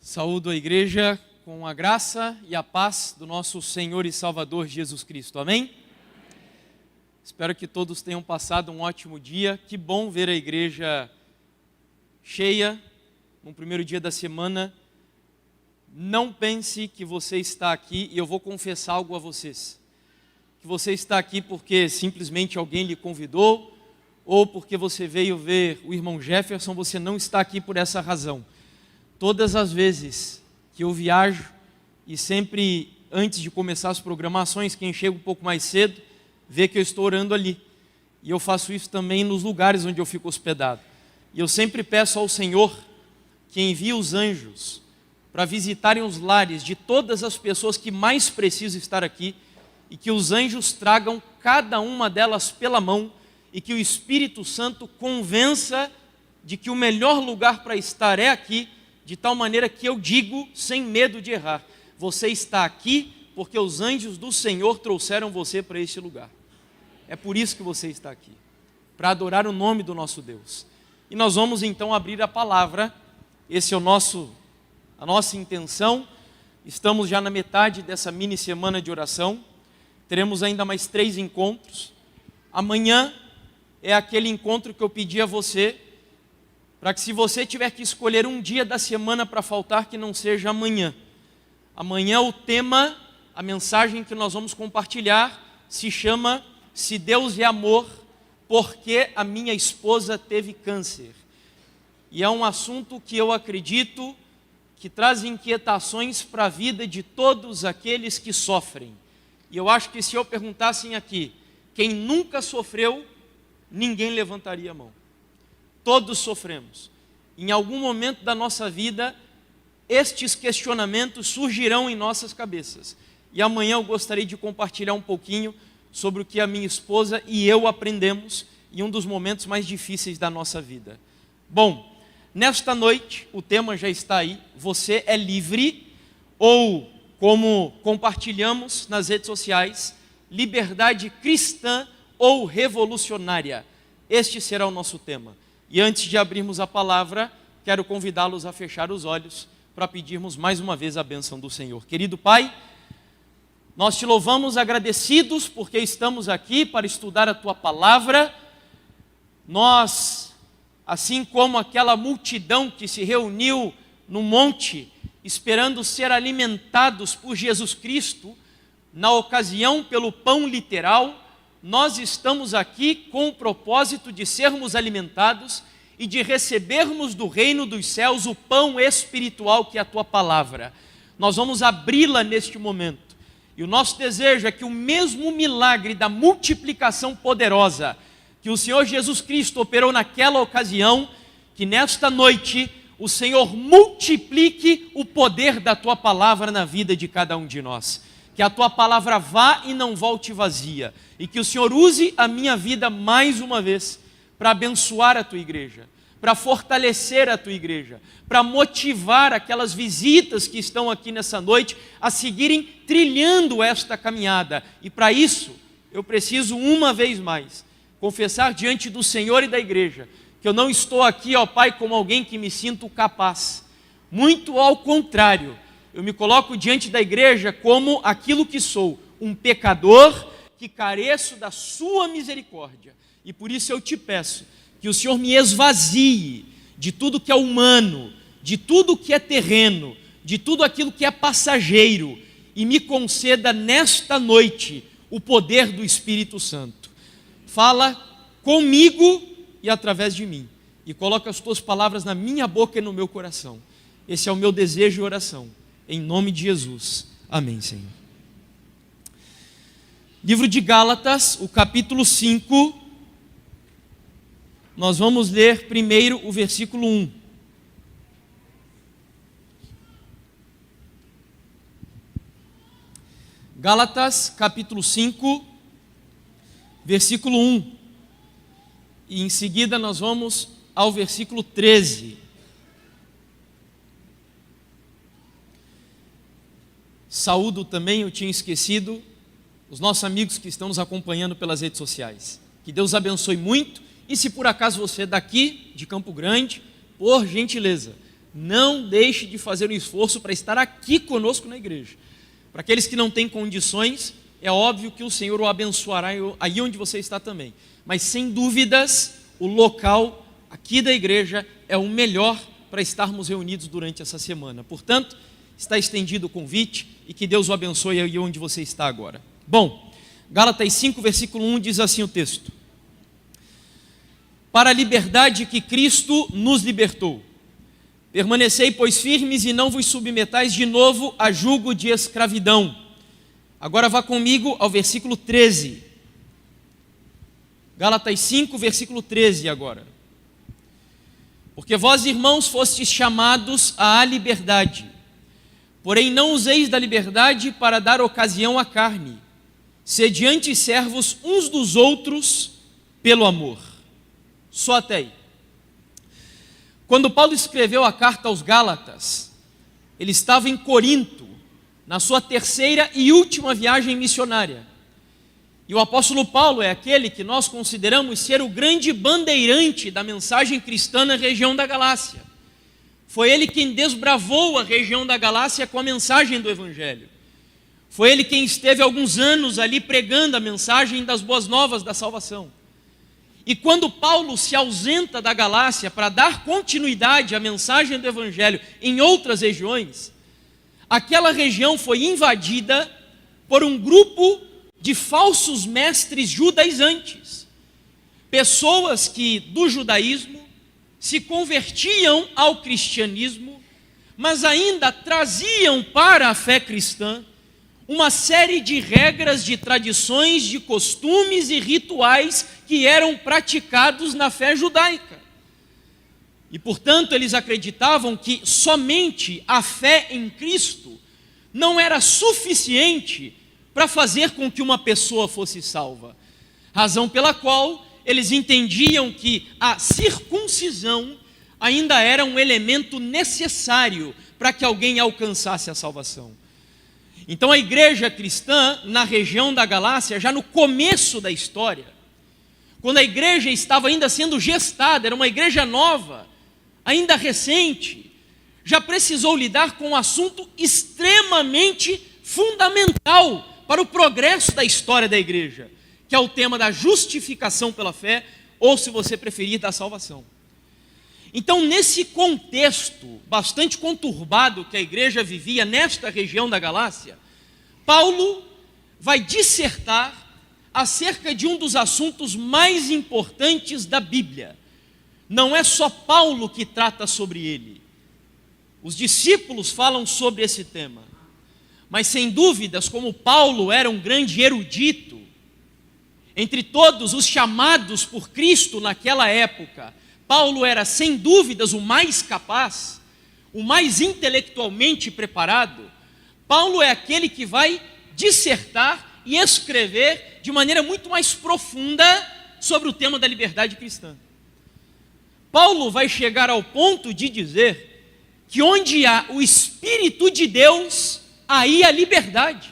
Saúdo a igreja com a graça e a paz do nosso Senhor e Salvador Jesus Cristo. Amém? Espero que todos tenham passado um ótimo dia. Que bom ver a igreja cheia no primeiro dia da semana. Não pense que você está aqui, e eu vou confessar algo a vocês. Que você está aqui porque simplesmente alguém lhe convidou, ou porque você veio ver o irmão Jefferson. Você não está aqui por essa razão. Todas as vezes que eu viajo, e sempre antes de começar as programações, quem chega um pouco mais cedo, vê que eu estou orando ali. E eu faço isso também nos lugares onde eu fico hospedado. E eu sempre peço ao Senhor que envie os anjos para visitarem os lares de todas as pessoas que mais precisam estar aqui, e que os anjos tragam cada uma delas pela mão, e que o Espírito Santo convença de que o melhor lugar para estar é aqui, de tal maneira que eu digo, sem medo de errar: você está aqui porque os anjos do Senhor trouxeram você para este lugar. É por isso que você está aqui, para adorar o nome do nosso Deus. E nós vamos então abrir a palavra. Esse é a nossa intenção. Estamos já na metade dessa mini semana de oração. Teremos ainda mais 3 encontros. Amanhã é aquele encontro que eu pedi a você, para que, se você tiver que escolher um dia da semana para faltar, que não seja amanhã. Amanhã o tema, a mensagem que nós vamos compartilhar, se chama "Se Deus é Amor, por que a minha esposa teve câncer?". E é um assunto que eu acredito que traz inquietações para a vida de todos aqueles que sofrem. E eu acho que se eu perguntassem aqui, quem nunca sofreu, ninguém levantaria a mão. Todos sofremos. Em algum momento da nossa vida, estes questionamentos surgirão em nossas cabeças. E amanhã eu gostaria de compartilhar um pouquinho sobre o que a minha esposa e eu aprendemos em um dos momentos mais difíceis da nossa vida. Bom, nesta noite, o tema já está aí: você é livre, ou, como compartilhamos nas redes sociais, liberdade cristã ou revolucionária. Este será o nosso tema. E antes de abrirmos a palavra, quero convidá-los a fechar os olhos para pedirmos mais uma vez a bênção do Senhor. Querido Pai, nós te louvamos agradecidos porque estamos aqui para estudar a Tua Palavra. Nós, assim como aquela multidão que se reuniu no monte, esperando ser alimentados por Jesus Cristo, na ocasião pelo pão literal, nós estamos aqui com o propósito de sermos alimentados e de recebermos do reino dos céus o pão espiritual que é a Tua Palavra. Nós vamos abri-la neste momento. E o nosso desejo é que o mesmo milagre da multiplicação poderosa que o Senhor Jesus Cristo operou naquela ocasião, que nesta noite o Senhor multiplique o poder da Tua Palavra na vida de cada um de nós. Que a Tua Palavra vá e não volte vazia, e que o Senhor use a minha vida mais uma vez para abençoar a Tua igreja, para fortalecer a Tua igreja, para motivar aquelas visitas que estão aqui nessa noite a seguirem trilhando esta caminhada. E para isso, eu preciso uma vez mais confessar diante do Senhor e da igreja que eu não estou aqui, ó Pai, como alguém que me sinto capaz. Muito ao contrário, eu me coloco diante da igreja como aquilo que sou, um pecador que careço da Sua misericórdia. E por isso eu te peço que o Senhor me esvazie de tudo que é humano, de tudo que é terreno, de tudo aquilo que é passageiro, e me conceda nesta noite o poder do Espírito Santo. Fala comigo e através de mim, e coloca as Tuas palavras na minha boca e no meu coração. Esse é o meu desejo e oração, em nome de Jesus. Amém, Senhor. Livro de Gálatas, o capítulo 5, nós vamos ler primeiro o versículo 1. Gálatas, capítulo 5, versículo 1. E em seguida nós vamos ao versículo 13. Saúdo também, eu tinha esquecido, os nossos amigos que estão nos acompanhando pelas redes sociais. Que Deus abençoe muito. E se por acaso você é daqui, de Campo Grande, por gentileza, não deixe de fazer um esforço para estar aqui conosco na igreja. Para aqueles que não têm condições, é óbvio que o Senhor o abençoará aí onde você está também. Mas sem dúvidas, o local aqui da igreja é o melhor para estarmos reunidos durante essa semana. Portanto, está estendido o convite e que Deus o abençoe aí onde você está agora. Bom, Gálatas 5, versículo 1 diz assim o texto: para a liberdade que Cristo nos libertou, permanecei, pois, firmes e não vos submetais de novo a jugo de escravidão. Agora vá comigo ao versículo 13. Gálatas 5, versículo 13 agora. Porque vós, irmãos, fostes chamados à liberdade, porém não useis da liberdade para dar ocasião à carne. Sede antes servos uns dos outros pelo amor. Só até aí. Quando Paulo escreveu a carta aos Gálatas, ele estava em Corinto, na sua terceira e última viagem missionária. E o apóstolo Paulo é aquele que nós consideramos ser o grande bandeirante da mensagem cristã na região da Galácia. Foi ele quem desbravou a região da Galácia com a mensagem do Evangelho. Foi ele quem esteve alguns anos ali pregando a mensagem das boas novas da salvação. E quando Paulo se ausenta da Galácia para dar continuidade à mensagem do Evangelho em outras regiões, aquela região foi invadida por um grupo de falsos mestres judaizantes, pessoas que do judaísmo se convertiam ao cristianismo, mas ainda traziam para a fé cristã uma série de regras, de tradições, de costumes e rituais que eram praticados na fé judaica. E, portanto, eles acreditavam que somente a fé em Cristo não era suficiente para fazer com que uma pessoa fosse salva. Razão pela qual eles entendiam que a circuncisão ainda era um elemento necessário para que alguém alcançasse a salvação. Então a igreja cristã na região da Galácia, já no começo da história, quando a igreja estava ainda sendo gestada, era uma igreja nova, ainda recente, já precisou lidar com um assunto extremamente fundamental para o progresso da história da igreja, que é o tema da justificação pela fé, ou, se você preferir, da salvação. Então, nesse contexto bastante conturbado que a igreja vivia nesta região da Galácia, Paulo vai dissertar acerca de um dos assuntos mais importantes da Bíblia. Não é só Paulo que trata sobre ele. Os discípulos falam sobre esse tema. Mas, sem dúvidas, como Paulo era um grande erudito, entre todos os chamados por Cristo naquela época, Paulo era, sem dúvidas, o mais capaz, o mais intelectualmente preparado. Paulo é aquele que vai dissertar e escrever de maneira muito mais profunda sobre o tema da liberdade cristã. Paulo vai chegar ao ponto de dizer que onde há o Espírito de Deus, aí há liberdade.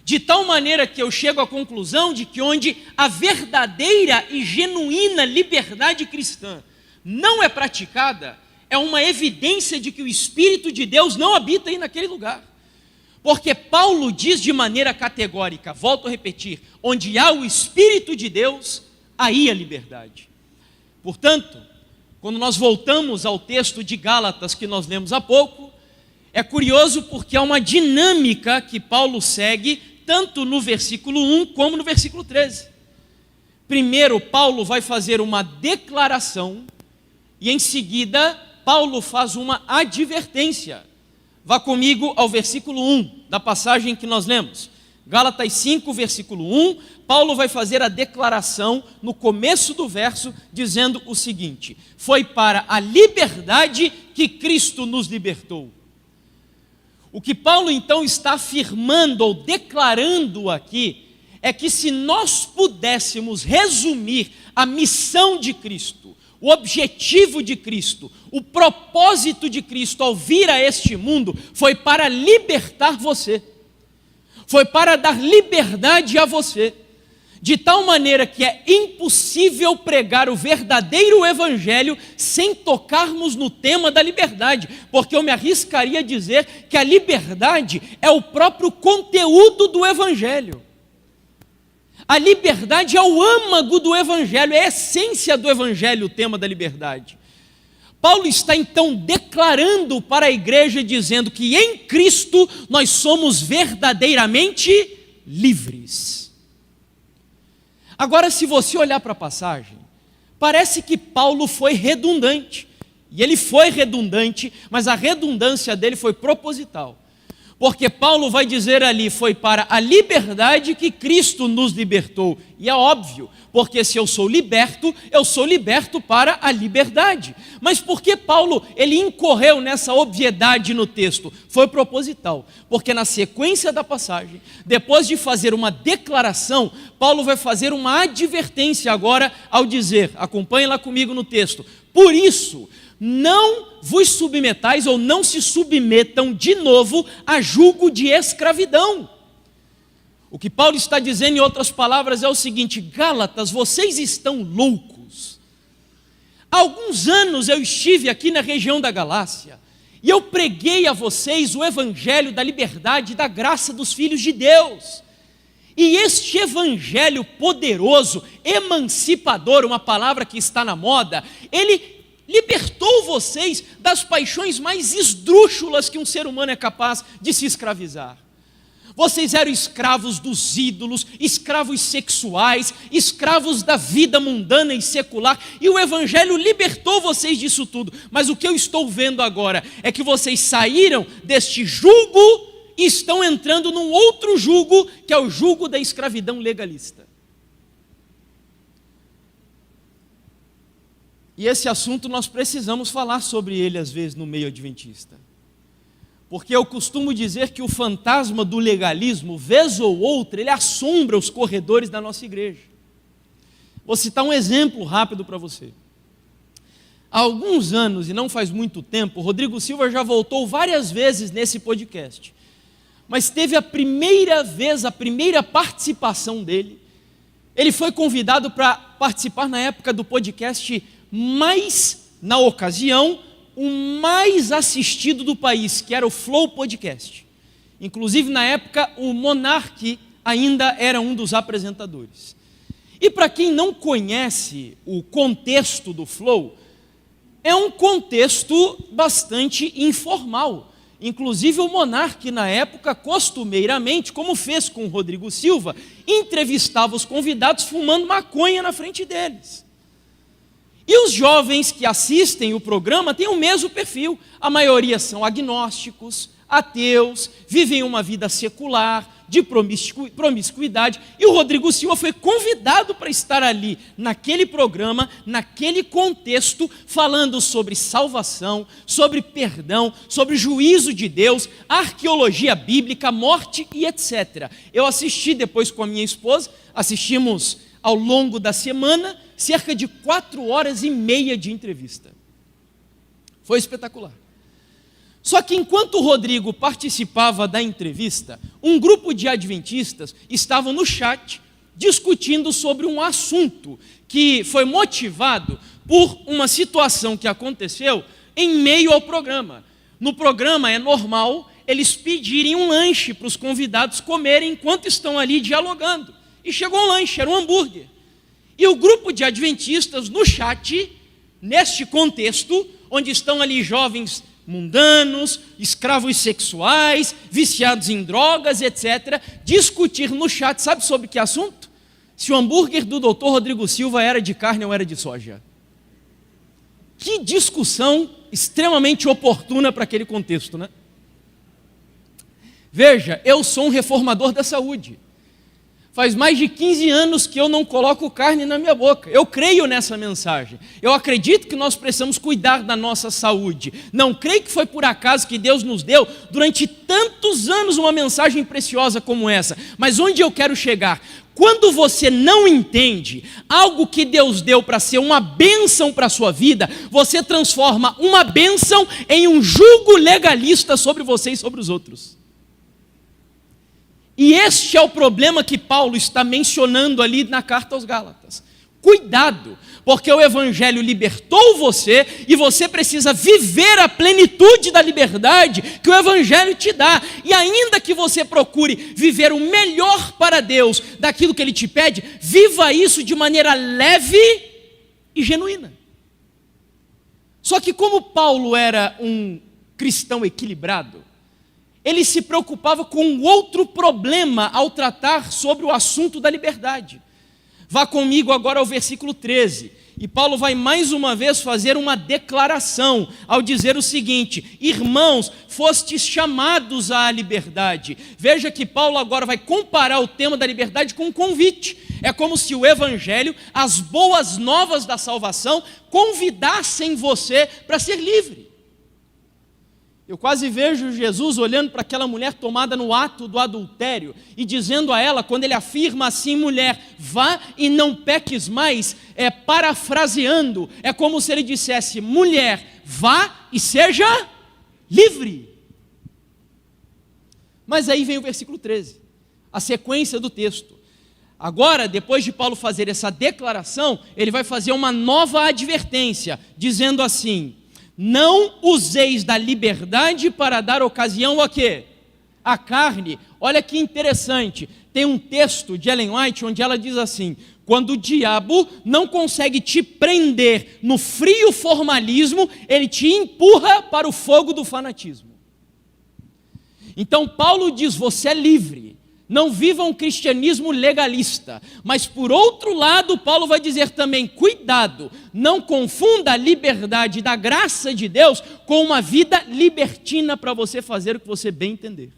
De tal maneira que eu chego à conclusão de que onde a verdadeira e genuína liberdade cristã não é praticada, é uma evidência de que o Espírito de Deus não habita aí naquele lugar. Porque Paulo diz de maneira categórica, volto a repetir, onde há o Espírito de Deus, aí há liberdade. Portanto, quando nós voltamos ao texto de Gálatas que nós lemos há pouco, é curioso porque há uma dinâmica que Paulo segue, tanto no versículo 1 como no versículo 13. Primeiro, Paulo vai fazer uma declaração e em seguida, Paulo faz uma advertência. Vá comigo ao versículo 1 da passagem que nós lemos. Gálatas 5, versículo 1, Paulo vai fazer a declaração no começo do verso, dizendo o seguinte: foi para a liberdade que Cristo nos libertou. O que Paulo então está afirmando ou declarando aqui é que se nós pudéssemos resumir a missão de Cristo, o objetivo de Cristo, o propósito de Cristo ao vir a este mundo, foi para libertar você, foi para dar liberdade a você. de tal maneira que é impossível pregar o verdadeiro evangelho sem tocarmos no tema da liberdade, porque eu me arriscaria a dizer que a liberdade é o próprio conteúdo do evangelho. A liberdade é o âmago do evangelho, é a essência do evangelho, o tema da liberdade. Paulo está então declarando para a igreja, dizendo que em Cristo nós somos verdadeiramente livres. Agora, se você olhar para a passagem, parece que Paulo foi redundante. E ele foi redundante, mas a redundância dele foi proposital. Porque Paulo vai dizer ali, foi para a liberdade que Cristo nos libertou. E é óbvio, porque se eu sou liberto para a liberdade. Mas por que Paulo, ele incorreu nessa obviedade no texto? Foi proposital, porque na sequência da passagem, depois de fazer uma declaração, Paulo vai fazer uma advertência agora ao dizer, acompanhe lá comigo no texto, por isso, não vos submetais ou não se submetam de novo a julgo de escravidão. O que Paulo está dizendo, em outras palavras, é o seguinte: Gálatas, vocês estão loucos. Há alguns anos eu estive aqui na região da Galácia e eu preguei a vocês o evangelho da liberdade e da graça dos filhos de Deus. E este evangelho poderoso, emancipador, uma palavra que está na moda, ele libertou vocês das paixões mais esdrúxulas que um ser humano é capaz de se escravizar. Vocês eram escravos dos ídolos, escravos sexuais, escravos da vida mundana e secular, e o evangelho libertou vocês disso tudo. Mas o que eu estou vendo agora é que vocês saíram deste jugo e estão entrando num outro jugo, que é o jugo da escravidão legalista. E esse assunto nós precisamos falar sobre ele às vezes no meio adventista. Porque eu costumo dizer que o fantasma do legalismo, vez ou outra, ele assombra os corredores da nossa igreja. Vou citar um exemplo rápido para você. Há alguns anos, e não faz muito tempo, o Rodrigo Silva já voltou várias vezes nesse podcast. Mas teve a primeira vez, a primeira participação dele. Ele foi convidado para participar na época do podcast na ocasião, o mais assistido do país, que era o Flow Podcast. Inclusive, na época, o Monark ainda era um dos apresentadores. E para quem não conhece o contexto do Flow, é um contexto bastante informal. Inclusive, o Monark, na época, costumeiramente, como fez com o Rodrigo Silva, entrevistava os convidados fumando maconha na frente deles. E os jovens que assistem o programa têm o mesmo perfil. A maioria são agnósticos, ateus, vivem uma vida secular, de promiscuidade. E o Rodrigo Silva foi convidado para estar ali, naquele programa, naquele contexto, falando sobre salvação, sobre perdão, sobre juízo de Deus, arqueologia bíblica, morte e etc. Eu assisti depois com a minha esposa, assistimos ao longo da semana, cerca de 4h30 de entrevista. Foi espetacular. Só que enquanto o Rodrigo participava da entrevista, um grupo de adventistas estavam no chat discutindo sobre um assunto que foi motivado por uma situação que aconteceu em meio ao programa. No programa é normal eles pedirem um lanche para os convidados comerem enquanto estão ali dialogando. E chegou um lanche, era um hambúrguer. E o grupo de adventistas no chat, neste contexto, onde estão ali jovens mundanos, escravos sexuais, viciados em drogas, etc., discutir no chat, sabe sobre que assunto? Se o hambúrguer do Dr. Rodrigo Silva era de carne ou era de soja. Que discussão extremamente oportuna para aquele contexto, né? Veja, eu sou um reformador da saúde. Faz mais de 15 anos que eu não coloco carne na minha boca. Eu creio nessa mensagem. Eu acredito que nós precisamos cuidar da nossa saúde. Não creio que foi por acaso que Deus nos deu, durante tantos anos, uma mensagem preciosa como essa. Mas onde eu quero chegar? Quando você não entende algo que Deus deu para ser uma bênção para a sua vida, você transforma uma bênção em um jugo legalista sobre você e sobre os outros. E este é o problema que Paulo está mencionando ali na carta aos Gálatas. Cuidado, porque o Evangelho libertou você e você precisa viver a plenitude da liberdade que o Evangelho te dá. E ainda que você procure viver o melhor para Deus daquilo que Ele te pede, viva isso de maneira leve e genuína. Só que como Paulo era um cristão equilibrado, ele se preocupava com outro problema ao tratar sobre o assunto da liberdade. Vá comigo agora ao versículo 13. E Paulo vai mais uma vez fazer uma declaração ao dizer o seguinte: irmãos, fostes chamados à liberdade. Veja que Paulo agora vai comparar o tema da liberdade com um convite. É como se o Evangelho, as boas novas da salvação, convidassem você para ser livre. Eu quase vejo Jesus olhando para aquela mulher tomada no ato do adultério e dizendo a ela, quando ele afirma assim: mulher, vá e não peques mais, parafraseando, é como se ele dissesse: mulher, vá e seja livre. Mas aí vem o versículo 13, a sequência do texto. Agora, depois de Paulo fazer essa declaração, ele vai fazer uma nova advertência, dizendo assim: não useis da liberdade para dar ocasião a quê? A carne. Olha que interessante, tem um texto de Ellen White onde ela diz assim: quando o diabo não consegue te prender no frio formalismo, ele te empurra para o fogo do fanatismo. Então Paulo diz: você é livre, não viva um cristianismo legalista. Mas por outro lado, Paulo vai dizer também: cuidado, não confunda a liberdade da graça de Deus com uma vida libertina para você fazer o que você bem entender.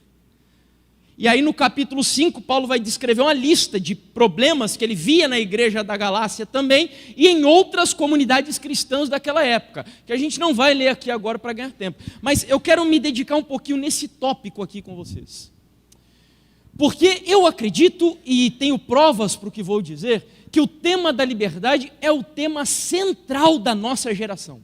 E aí no capítulo 5, Paulo vai descrever uma lista de problemas que ele via na igreja da Galácia também e em outras comunidades cristãs daquela época, que a gente não vai ler aqui agora para ganhar tempo. Mas eu quero me dedicar um pouquinho nesse tópico aqui com vocês. Porque eu acredito, e tenho provas para o que vou dizer, que o tema da liberdade é o tema central da nossa geração.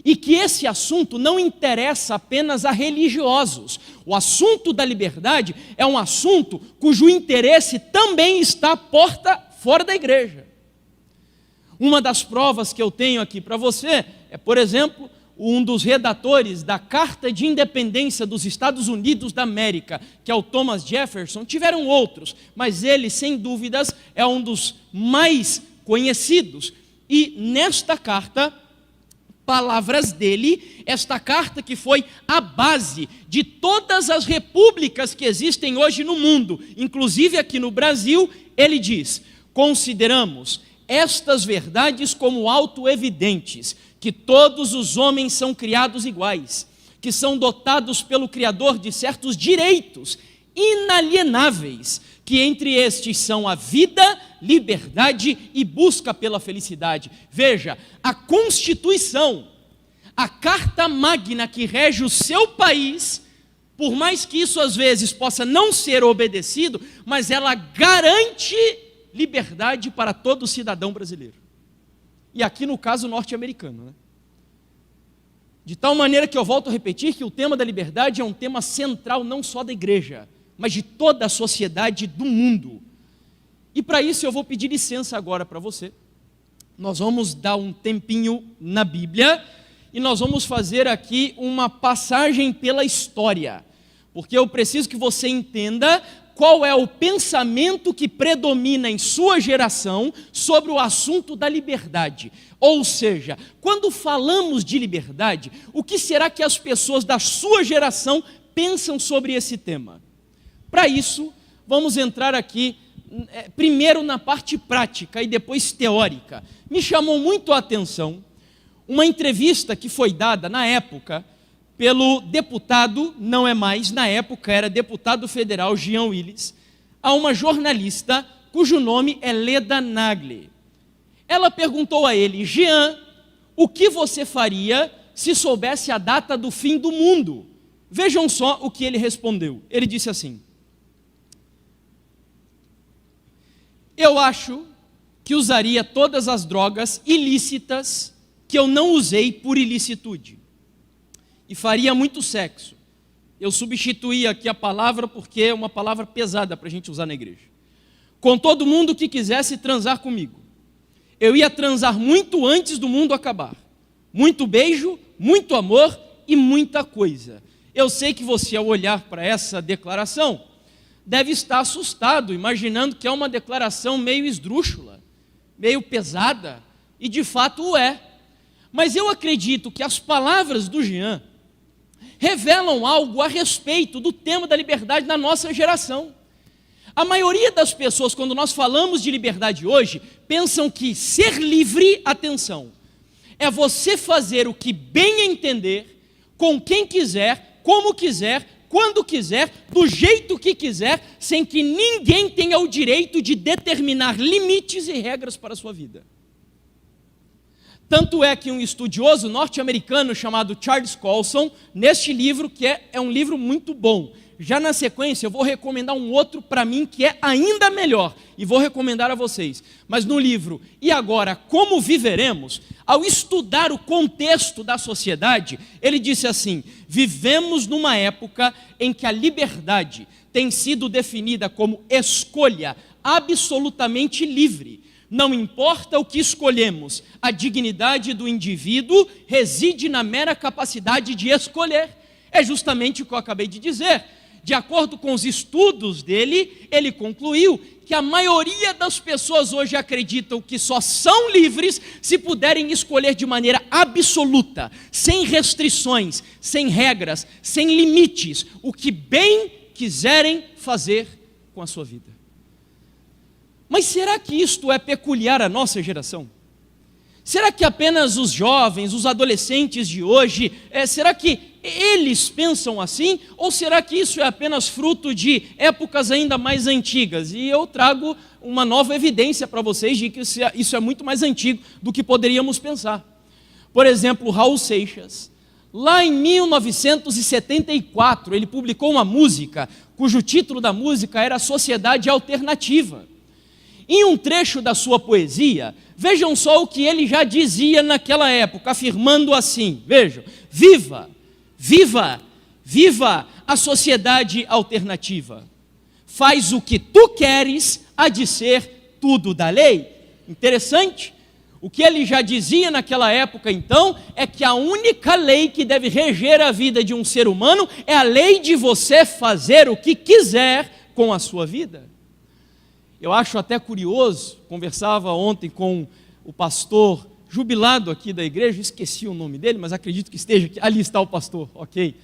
E que esse assunto não interessa apenas a religiosos. O assunto da liberdade é um assunto cujo interesse também está fora da igreja. Uma das provas que eu tenho aqui para você é, por exemplo, um dos redatores da Carta de Independência dos Estados Unidos da América, que é o Thomas Jefferson. Tiveram outros, mas ele, sem dúvidas, é um dos mais conhecidos. E nesta carta, palavras dele, esta carta que foi a base de todas as repúblicas que existem hoje no mundo, inclusive aqui no Brasil, ele diz: consideramos estas verdades como autoevidentes, que todos os homens são criados iguais, que são dotados pelo Criador de certos direitos inalienáveis, que entre estes são a vida, liberdade e busca pela felicidade. Veja, a Constituição, a Carta Magna que rege o seu país, por mais que isso às vezes possa não ser obedecido, mas ela garante liberdade para todo cidadão brasileiro. E aqui no caso norte-americano, né? De tal maneira que eu volto a repetir que o tema da liberdade é um tema central não só da igreja, mas de toda a sociedade do mundo. E para isso eu vou pedir licença agora para você. Nós vamos dar um tempinho na Bíblia e nós vamos fazer aqui uma passagem pela história, porque eu preciso que você entenda qual é o pensamento que predomina em sua geração sobre o assunto da liberdade. Ou seja, quando falamos de liberdade, o que será que as pessoas da sua geração pensam sobre esse tema? Para isso, vamos entrar aqui primeiro na parte prática e depois teórica. Me chamou muito a atenção uma entrevista que foi dada na época pelo deputado, não é mais, na época era deputado federal Jean Willis, a uma jornalista cujo nome é Leda Nagli. Ela perguntou a ele: Jean, o que você faria se soubesse a data do fim do mundo? Vejam só o que ele respondeu. Ele disse assim: eu acho que usaria todas as drogas ilícitas que eu não usei por ilicitude. E faria muito sexo. eu substituí aqui a palavra porque é uma palavra pesada para a gente usar na igreja. Com todo mundo que quisesse transar comigo. Eu ia transar muito antes do mundo acabar. Muito beijo, muito amor e muita coisa. Eu sei que você, ao olhar para essa declaração, deve estar assustado, imaginando que é uma declaração meio esdrúxula, meio pesada, e de fato o é. Mas eu acredito que as palavras do Jean revelam algo a respeito do tema da liberdade na nossa geração. A maioria das pessoas, quando nós falamos de liberdade hoje, pensam que ser livre, atenção, é você fazer o que bem entender, com quem quiser, como quiser, quando quiser, do jeito que quiser, sem que ninguém tenha o direito de determinar limites e regras para a sua vida. Tanto é que um estudioso norte-americano chamado Charles Colson, neste livro, que é um livro muito bom, já na sequência eu vou recomendar um outro para mim que é ainda melhor, e vou recomendar a vocês. Mas no livro E Agora, Como Viveremos, ao estudar o contexto da sociedade, ele disse assim: vivemos numa época em que a liberdade tem sido definida como escolha absolutamente livre. Não importa o que escolhemos, a dignidade do indivíduo reside na mera capacidade de escolher. É justamente o que eu acabei de dizer. De acordo com os estudos dele, ele concluiu que a maioria das pessoas hoje acreditam que só são livres se puderem escolher de maneira absoluta, sem restrições, sem regras, sem limites, o que bem quiserem fazer com a sua vida. Mas será que isto é peculiar à nossa geração? Será que apenas os jovens, os adolescentes de hoje, será que eles pensam assim? Ou será que isso é apenas fruto de épocas ainda mais antigas? E eu trago uma nova evidência para vocês de que isso é muito mais antigo do que poderíamos pensar. Por exemplo, Raul Seixas, lá em 1974, ele publicou uma música, cujo título da música era Sociedade Alternativa. Em um trecho da sua poesia, vejam só o que ele já dizia naquela época, afirmando assim, vejam: viva, viva, viva a sociedade alternativa. Faz o que tu queres, há de ser tudo da lei. Interessante. O que ele já dizia naquela época, então, é que a única lei que deve reger a vida de um ser humano é a lei de você fazer o que quiser com a sua vida. Eu acho até curioso, conversava ontem com o pastor jubilado aqui da igreja, esqueci o nome dele, mas acredito que esteja aqui, ali está o pastor, ok?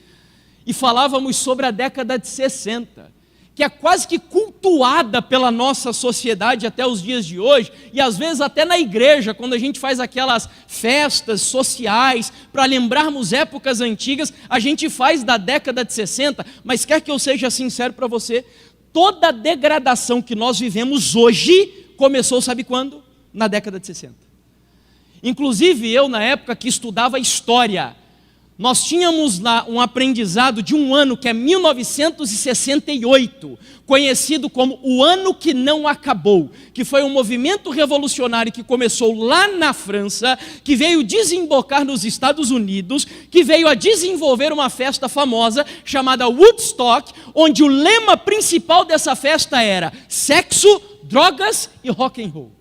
E falávamos sobre a década de 60, que é quase que cultuada pela nossa sociedade até os dias de hoje, e às vezes até na igreja, quando a gente faz aquelas festas sociais, para lembrarmos épocas antigas, a gente faz da década de 60, mas quer que eu seja sincero para você, toda a degradação que nós vivemos hoje começou, sabe quando? Na década de 60. Inclusive eu, na época que estudava história, nós tínhamos lá um aprendizado de um ano que é 1968, conhecido como o ano que não acabou, que foi um movimento revolucionário que começou lá na França, que veio desembocar nos Estados Unidos, que veio a desenvolver uma festa famosa chamada Woodstock, onde o lema principal dessa festa era sexo, drogas e rock and roll.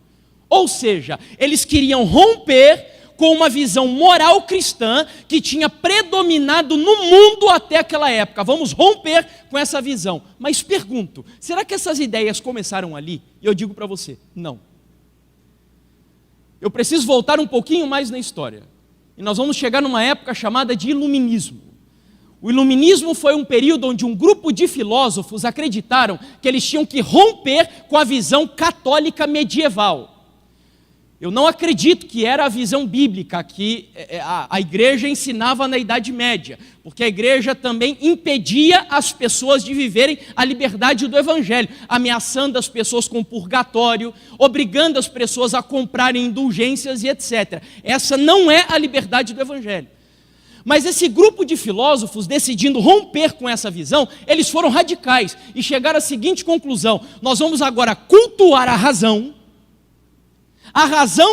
Ou seja, eles queriam romper com uma visão moral cristã que tinha predominado no mundo até aquela época. Vamos romper com essa visão. Mas pergunto, será que essas ideias começaram ali? E eu digo para você, não. Eu preciso voltar um pouquinho mais na história. E nós vamos chegar numa época chamada de Iluminismo. O Iluminismo foi um período onde um grupo de filósofos acreditaram que eles tinham que romper com a visão católica medieval. Eu não acredito que era a visão bíblica que a igreja ensinava na Idade Média, porque a igreja também impedia as pessoas de viverem a liberdade do Evangelho, ameaçando as pessoas com purgatório, obrigando as pessoas a comprarem indulgências e etc. Essa não é a liberdade do Evangelho. Mas esse grupo de filósofos, decidindo romper com essa visão, eles foram radicais e chegaram à seguinte conclusão: nós vamos agora cultuar a razão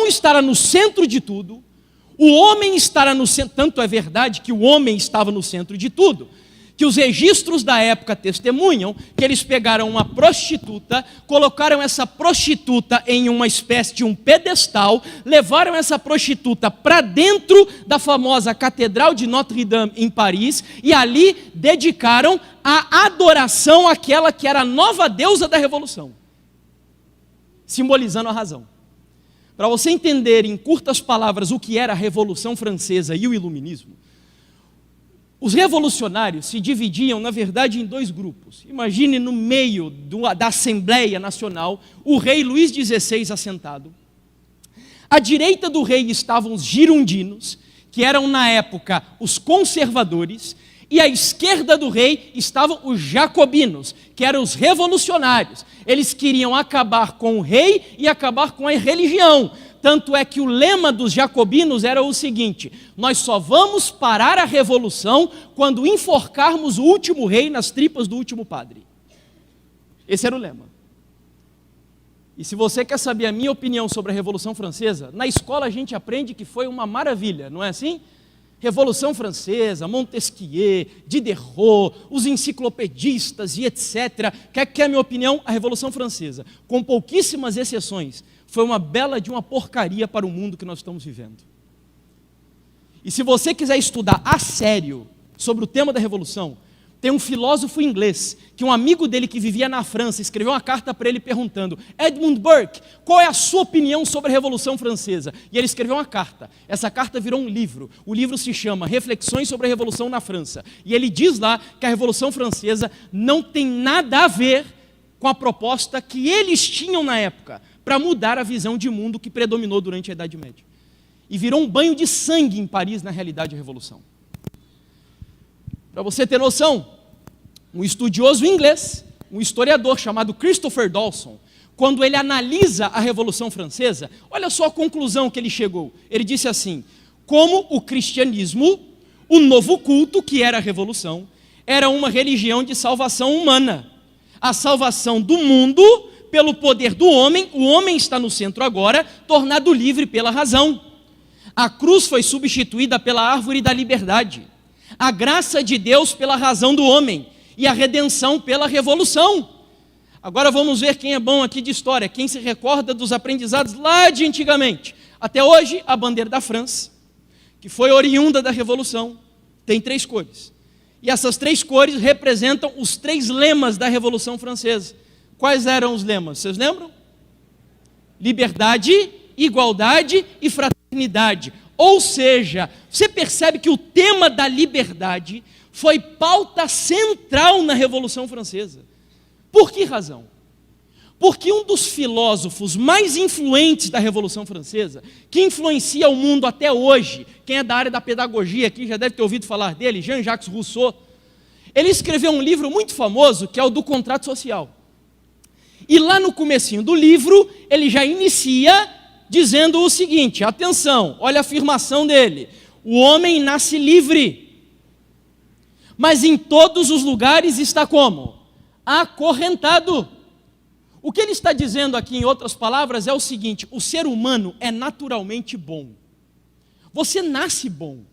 estará no centro de tudo, o homem estará no centro, tanto é verdade que o homem estava no centro de tudo, que os registros da época testemunham que eles pegaram uma prostituta, colocaram essa prostituta em uma espécie de um pedestal, levaram essa prostituta para dentro da famosa Catedral de Notre-Dame em Paris e ali dedicaram a adoração àquela que era a nova deusa da Revolução, simbolizando a razão. Para você entender em curtas palavras o que era a Revolução Francesa e o Iluminismo, os revolucionários se dividiam, na verdade, em dois grupos. Imagine no meio da Assembleia Nacional, o rei Luís XVI assentado. À direita do rei estavam os girondinos, que eram na época os conservadores, e à esquerda do rei estavam os jacobinos, que eram os revolucionários. Eles queriam acabar com o rei e acabar com a religião. Tanto é que o lema dos jacobinos era o seguinte: nós só vamos parar a revolução quando enforcarmos o último rei nas tripas do último padre. Esse era o lema. E se você quer saber a minha opinião sobre a Revolução Francesa, na escola a gente aprende que foi uma maravilha, não é assim? Revolução Francesa, Montesquieu, Diderot, os enciclopedistas e etc. Quer a minha opinião? A Revolução Francesa, com pouquíssimas exceções, foi uma bela de uma porcaria para o mundo que nós estamos vivendo. E se você quiser estudar a sério sobre o tema da Revolução, tem um filósofo inglês, que um amigo dele que vivia na França, escreveu uma carta para ele perguntando: Edmund Burke, qual é a sua opinião sobre a Revolução Francesa? E ele escreveu uma carta. Essa carta virou um livro. O livro se chama Reflexões sobre a Revolução na França. E ele diz lá que a Revolução Francesa não tem nada a ver com a proposta que eles tinham na época, para mudar a visão de mundo que predominou durante a Idade Média. E virou um banho de sangue em Paris, na realidade, a Revolução. Para você ter noção, um estudioso inglês, um historiador chamado Christopher Dawson, quando ele analisa a Revolução Francesa, olha só a conclusão que ele chegou. Ele disse assim: como o cristianismo, o novo culto, que era a Revolução, era uma religião de salvação humana. A salvação do mundo pelo poder do homem, o homem está no centro agora, tornado livre pela razão. A cruz foi substituída pela árvore da liberdade. A graça de Deus pela razão do homem e a redenção pela revolução. Agora vamos ver quem é bom aqui de história, quem se recorda dos aprendizados lá de antigamente. Até hoje, a bandeira da França, que foi oriunda da Revolução, tem 3 cores. E essas 3 cores representam os 3 lemas da Revolução Francesa. Quais eram os lemas? Vocês lembram? Liberdade, igualdade e fraternidade. Ou seja, você percebe que o tema da liberdade foi pauta central na Revolução Francesa. Por que razão? Porque um dos filósofos mais influentes da Revolução Francesa, que influencia o mundo até hoje, quem é da área da pedagogia aqui já deve ter ouvido falar dele, Jean-Jacques Rousseau, ele escreveu um livro muito famoso, que é o do Contrato Social. E lá no comecinho do livro, ele já inicia dizendo o seguinte: atenção, olha a afirmação dele: o homem nasce livre, mas em todos os lugares está como? Acorrentado. O que ele está dizendo aqui, em outras palavras, é o seguinte: o ser humano é naturalmente bom. Você nasce bom.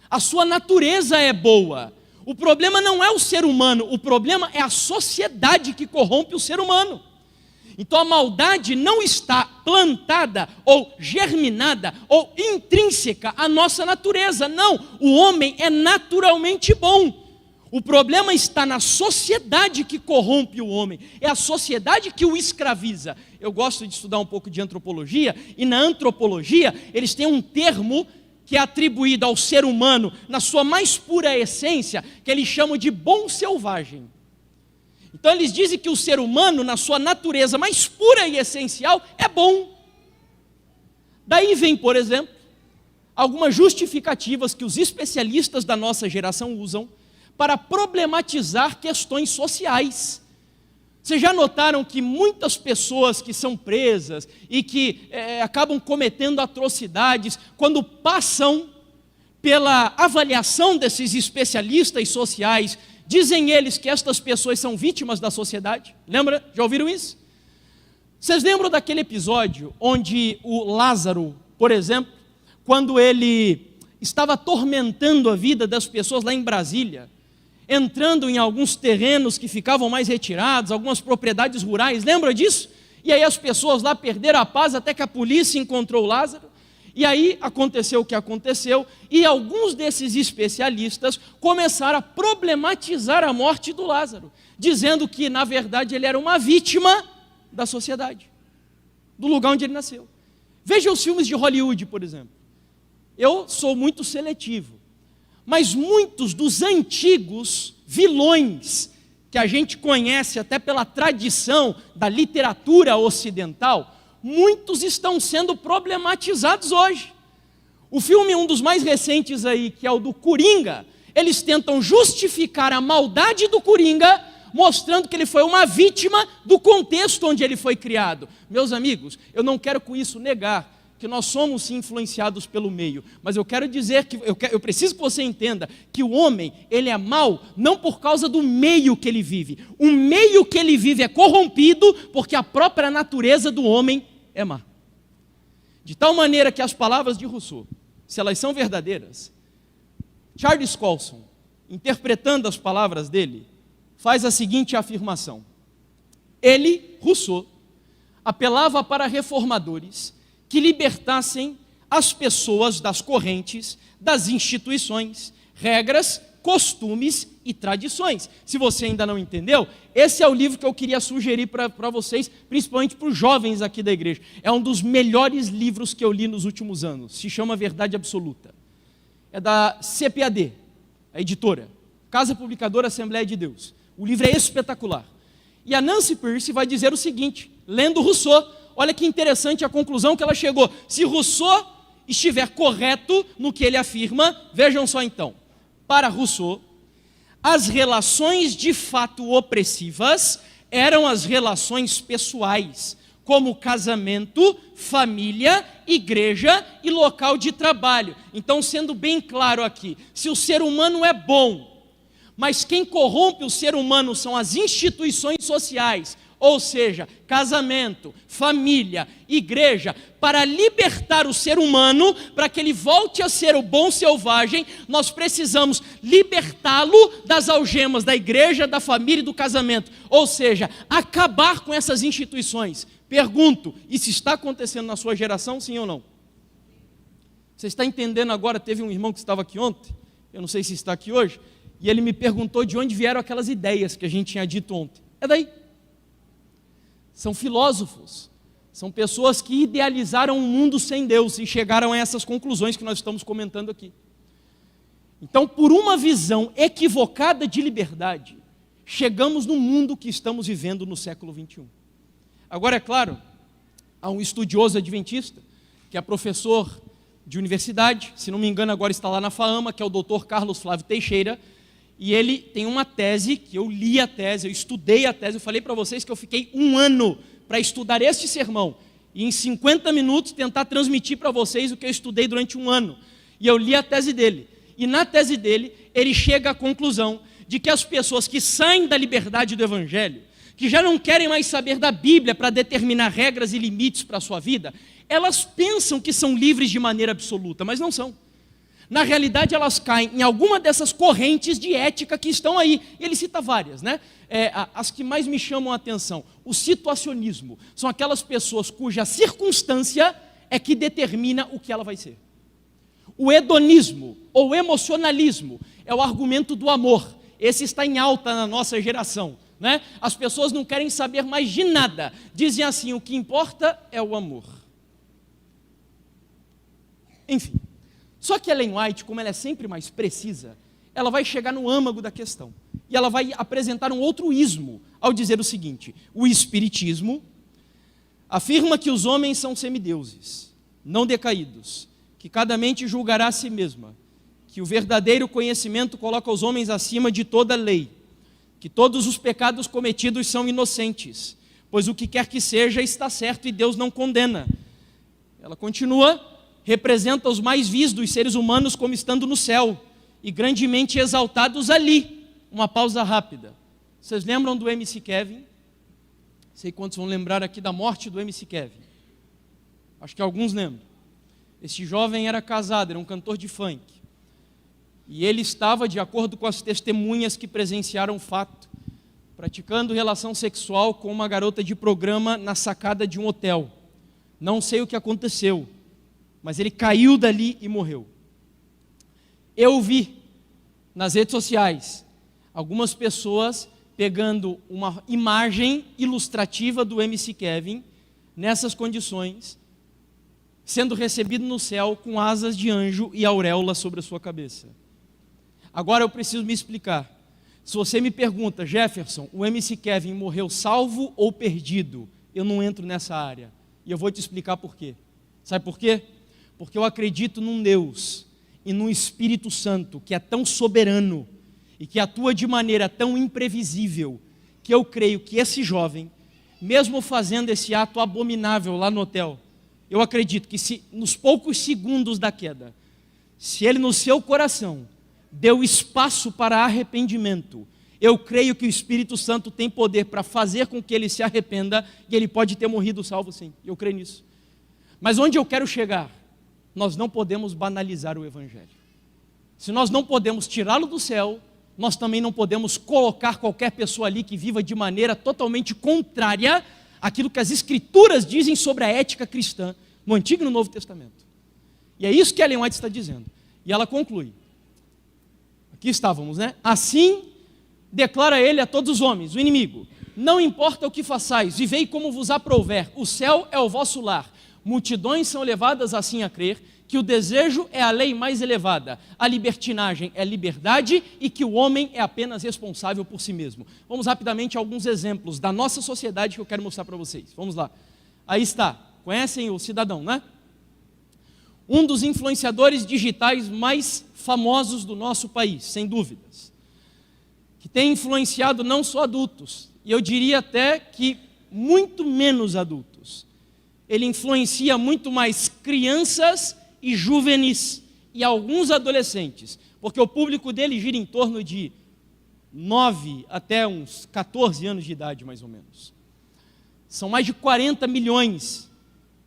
A sua natureza é boa. O problema não é o ser humano, o problema é a sociedade que corrompe o ser humano. Então a maldade não está plantada ou germinada ou intrínseca à nossa natureza. Não, o homem é naturalmente bom. O problema está na sociedade que corrompe o homem, é a sociedade que o escraviza. Eu gosto de estudar um pouco de antropologia, e na antropologia eles têm um termo que é atribuído ao ser humano na sua mais pura essência, que eles chamam de bom selvagem. Então eles dizem que o ser humano, na sua natureza mais pura e essencial, é bom. Daí vem, por exemplo, algumas justificativas que os especialistas da nossa geração usam para problematizar questões sociais. Vocês já notaram que muitas pessoas que são presas e que acabam cometendo atrocidades, quando passam pela avaliação desses especialistas sociais, dizem eles que estas pessoas são vítimas da sociedade? Lembra? Já ouviram isso? Vocês lembram daquele episódio onde o Lázaro, por exemplo, quando ele estava atormentando a vida das pessoas lá em Brasília, entrando em alguns terrenos que ficavam mais retirados, algumas propriedades rurais, lembra disso? E aí as pessoas lá perderam a paz até que a polícia encontrou Lázaro. E aí aconteceu o que aconteceu, e alguns desses especialistas começaram a problematizar a morte do Lázaro, dizendo que, na verdade, ele era uma vítima da sociedade, do lugar onde ele nasceu. Veja os filmes de Hollywood, por exemplo. Eu sou muito seletivo, mas muitos dos antigos vilões que a gente conhece até pela tradição da literatura ocidental, muitos estão sendo problematizados hoje. O filme, um dos mais recentes aí, que é o do Coringa, eles tentam justificar a maldade do Coringa, mostrando que ele foi uma vítima do contexto onde ele foi criado. Meus amigos, eu não quero com isso negar que nós somos sim influenciados pelo meio, mas eu quero dizer que eu preciso que você entenda que o homem, ele é mau não por causa do meio que ele vive. O meio que ele vive é corrompido porque a própria natureza do homem é má. De tal maneira que as palavras de Rousseau, se elas são verdadeiras, Charles Colson, interpretando as palavras dele, faz a seguinte afirmação: ele, Rousseau, apelava para reformadores que libertassem as pessoas das correntes, das instituições, regras, costumes e tradições. Se você ainda não entendeu, esse é o livro que eu queria sugerir para vocês, principalmente para os jovens aqui da igreja. É um dos melhores livros que eu li nos últimos anos. Se chama Verdade Absoluta. É da CPAD, a editora, Casa Publicadora Assembleia de Deus. O livro é espetacular. E a Nancy Pearce vai dizer o seguinte, lendo Rousseau, olha que interessante a conclusão que ela chegou. Se Rousseau estiver correto no que ele afirma, vejam só então. Para Rousseau, as relações de fato opressivas eram as relações pessoais, como casamento, família, igreja e local de trabalho. Então, sendo bem claro aqui, se o ser humano é bom, mas quem corrompe o ser humano são as instituições sociais, ou seja, casamento, família, igreja, para libertar o ser humano, para que ele volte a ser o bom selvagem, nós precisamos libertá-lo das algemas da igreja, da família e do casamento, ou seja, acabar com essas instituições. Pergunto, isso está acontecendo na sua geração, sim ou não? Você está entendendo agora? Teve um irmão que estava aqui ontem, eu não sei se está aqui hoje, e ele me perguntou de onde vieram aquelas ideias que a gente tinha dito ontem. É daí. São filósofos, são pessoas que idealizaram um mundo sem Deus e chegaram a essas conclusões que nós estamos comentando aqui. Então, por uma visão equivocada de liberdade, chegamos no mundo que estamos vivendo no século 21. Agora, é claro, há um estudioso adventista, que é professor de universidade, se não me engano agora está lá na FAAMA, que é o Dr. Carlos Flávio Teixeira, e ele tem uma tese, que eu li a tese, eu estudei a tese, eu falei para vocês que eu fiquei 1 ano para estudar este sermão, e em 50 minutos tentar transmitir para vocês o que eu estudei durante 1 ano. E eu li a tese dele, e na tese dele, ele chega à conclusão de que as pessoas que saem da liberdade do Evangelho, que já não querem mais saber da Bíblia para determinar regras e limites para a sua vida, elas pensam que são livres de maneira absoluta, mas não são. Na realidade, elas caem em alguma dessas correntes de ética que estão aí. E ele cita várias, né? As que mais me chamam a atenção. O situacionismo. São aquelas pessoas cuja circunstância é que determina o que ela vai ser. O hedonismo, ou emocionalismo, é o argumento do amor. Esse está em alta na nossa geração, né? As pessoas não querem saber mais de nada. Dizem assim, o que importa é o amor. Enfim. Só que Ellen White, como ela é sempre mais precisa, ela vai chegar no âmago da questão. E ela vai apresentar um outro ismo ao dizer o seguinte: o espiritismo afirma que os homens são semideuses, não decaídos, que cada mente julgará a si mesma, que o verdadeiro conhecimento coloca os homens acima de toda lei, que todos os pecados cometidos são inocentes, pois o que quer que seja está certo e Deus não condena. Ela continua: representa os mais vis dos seres humanos como estando no céu, e grandemente exaltados ali. Uma pausa rápida. Vocês lembram do MC Kevin? Sei quantos vão lembrar aqui da morte do MC Kevin. Acho que alguns lembram. Este jovem era casado, era um cantor de funk. E ele estava, de acordo com as testemunhas que presenciaram o fato, praticando relação sexual com uma garota de programa na sacada de um hotel. Não sei o que aconteceu, mas ele caiu dali e morreu. Eu vi nas redes sociais algumas pessoas pegando uma imagem ilustrativa do MC Kevin, nessas condições, sendo recebido no céu com asas de anjo e auréola sobre a sua cabeça. Agora eu preciso me explicar. Se você me pergunta, Jefferson, o MC Kevin morreu salvo ou perdido? Eu não entro nessa área. E eu vou te explicar por quê. Sabe por quê? Porque eu acredito num Deus e num Espírito Santo que é tão soberano e que atua de maneira tão imprevisível, que eu creio que esse jovem, mesmo fazendo esse ato abominável lá no hotel, eu acredito que se nos poucos segundos da queda, se ele no seu coração deu espaço para arrependimento, eu creio que o Espírito Santo tem poder para fazer com que ele se arrependa, e ele pode ter morrido salvo sim, eu creio nisso. Mas onde eu quero chegar? Nós não podemos banalizar o Evangelho. Se nós não podemos tirá-lo do céu, nós também não podemos colocar qualquer pessoa ali que viva de maneira totalmente contrária àquilo que as Escrituras dizem sobre a ética cristã, no Antigo e no Novo Testamento. E é isso que Ellen White está dizendo. E ela conclui. Aqui estávamos, né? Assim declara ele a todos os homens, o inimigo: não importa o que façais, vivei como vos aprouver, o céu é o vosso lar. Multidões são levadas assim a crer que o desejo é a lei mais elevada, a libertinagem é liberdade e que o homem é apenas responsável por si mesmo. Vamos rapidamente a alguns exemplos da nossa sociedade que eu quero mostrar para vocês. Vamos lá. Aí está. Conhecem o Cidadão, né? Um dos influenciadores digitais mais famosos do nosso país, sem dúvidas. Que tem influenciado não só adultos, e eu diria até que muito menos adultos. Ele influencia muito mais crianças e juvenis, e alguns adolescentes, porque o público dele gira em torno de 9 até uns 14 anos de idade, mais ou menos. São mais de 40 milhões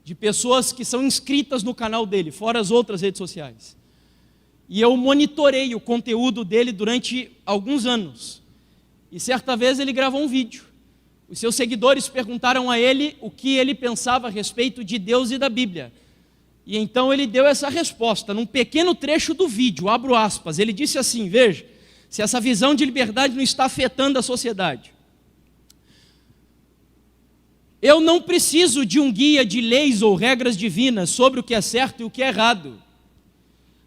de pessoas que são inscritas no canal dele, fora as outras redes sociais. E eu monitorei o conteúdo dele durante alguns anos. E certa vez ele gravou um vídeo. Os seus seguidores perguntaram a ele o que ele pensava a respeito de Deus e da Bíblia. E então ele deu essa resposta, num pequeno trecho do vídeo, abro aspas, ele disse assim, veja, se essa visão de liberdade não está afetando a sociedade. Eu não preciso de um guia de leis ou regras divinas sobre o que é certo e o que é errado,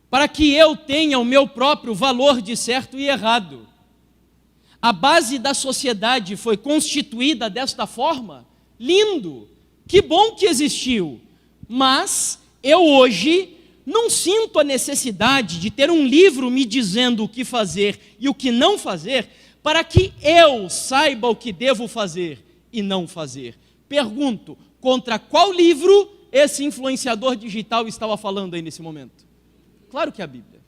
para que eu tenha o meu próprio valor de certo e errado. A base da sociedade foi constituída desta forma? Lindo, que bom que existiu, mas eu hoje não sinto a necessidade de ter um livro me dizendo o que fazer e o que não fazer, para que eu saiba o que devo fazer e não fazer. Pergunto, contra qual livro esse influenciador digital estava falando aí nesse momento? Claro que é a Bíblia.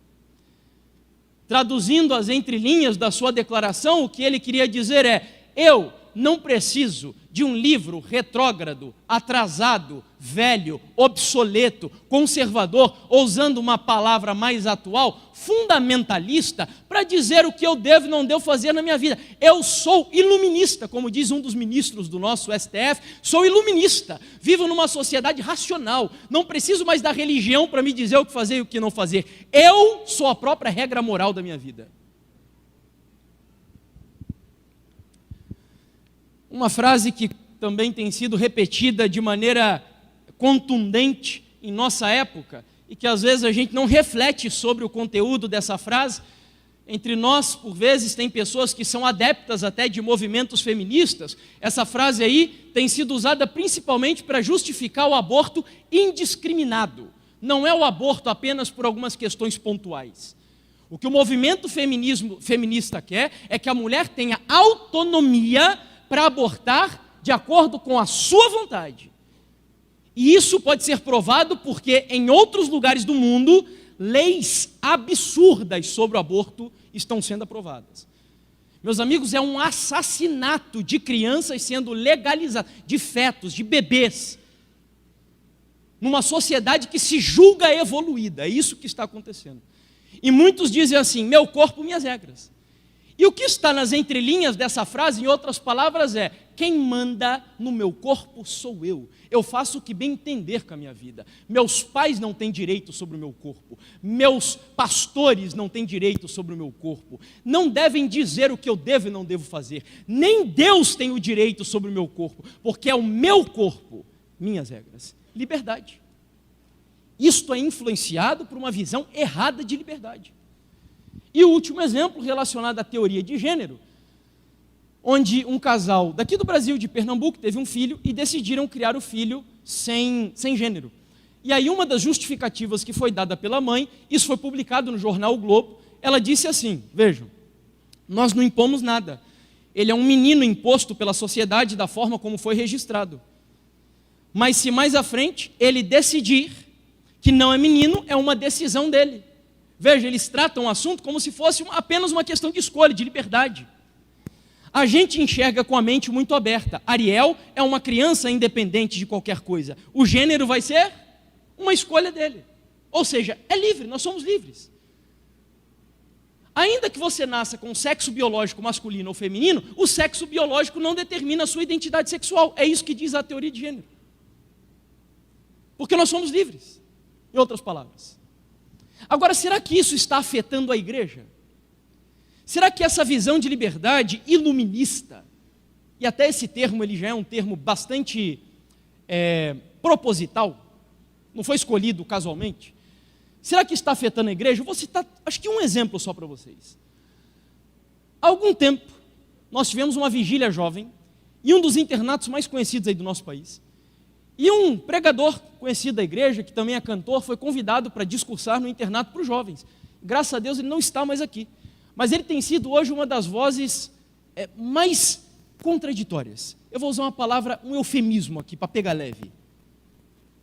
Traduzindo as entrelinhas da sua declaração, o que ele queria dizer é: eu não preciso de um livro retrógrado, atrasado, velho, obsoleto, conservador, ou usando uma palavra mais atual, fundamentalista, para dizer o que eu devo e não devo fazer na minha vida. Eu sou iluminista, como diz um dos ministros do nosso STF, sou iluminista, vivo numa sociedade racional, não preciso mais da religião para me dizer o que fazer e o que não fazer. Eu sou a própria regra moral da minha vida. Uma frase que também tem sido repetida de maneira contundente em nossa época e que às vezes a gente não reflete sobre o conteúdo dessa frase. Entre nós, por vezes, tem pessoas que são adeptas até de movimentos feministas. Essa frase aí tem sido usada principalmente para justificar o aborto indiscriminado. Não é o aborto apenas por algumas questões pontuais. O que o movimento feminista quer é que a mulher tenha autonomia para abortar de acordo com a sua vontade. E isso pode ser provado porque em outros lugares do mundo, leis absurdas sobre o aborto estão sendo aprovadas. Meus amigos, é um assassinato de crianças sendo legalizado, de fetos, de bebês, numa sociedade que se julga evoluída. É isso que está acontecendo. E muitos dizem assim: meu corpo, minhas regras. E o que está nas entrelinhas dessa frase, em outras palavras, é: quem manda no meu corpo sou eu. Eu faço o que bem entender com a minha vida. Meus pais não têm direito sobre o meu corpo. Meus pastores não têm direito sobre o meu corpo. Não devem dizer o que eu devo e não devo fazer. Nem Deus tem o direito sobre o meu corpo, porque é o meu corpo, minhas regras. Liberdade. Isto é influenciado por uma visão errada de liberdade. E o último exemplo relacionado à teoria de gênero, onde um casal daqui do Brasil, de Pernambuco, teve um filho e decidiram criar o filho sem gênero. E aí uma das justificativas que foi dada pela mãe, isso foi publicado no jornal O Globo, ela disse assim: vejam, nós não impomos nada, ele é um menino imposto pela sociedade da forma como foi registrado. Mas se mais à frente ele decidir que não é menino, é uma decisão dele. Veja, eles tratam o assunto como se fosse apenas uma questão de escolha, de liberdade. A gente enxerga com a mente muito aberta. Ariel é uma criança independente de qualquer coisa. O gênero vai ser uma escolha dele. Ou seja, é livre, nós somos livres. Ainda que você nasça com sexo biológico masculino ou feminino, o sexo biológico não determina a sua identidade sexual. É isso que diz a teoria de gênero. Porque nós somos livres, em outras palavras. Agora, será que isso está afetando a igreja? Será que essa visão de liberdade iluminista, e até esse termo ele já é um termo bastante proposital, não foi escolhido casualmente, será que está afetando a igreja? Eu vou citar, acho que um exemplo só para vocês. Há algum tempo, nós tivemos uma vigília jovem, em um dos internatos mais conhecidos aí do nosso país, e um pregador conhecido da igreja, que também é cantor, foi convidado para discursar no internato para os jovens. Graças a Deus ele não está mais aqui. Mas ele tem sido hoje uma das vozes mais contraditórias. Eu vou usar uma palavra, um eufemismo aqui, para pegar leve.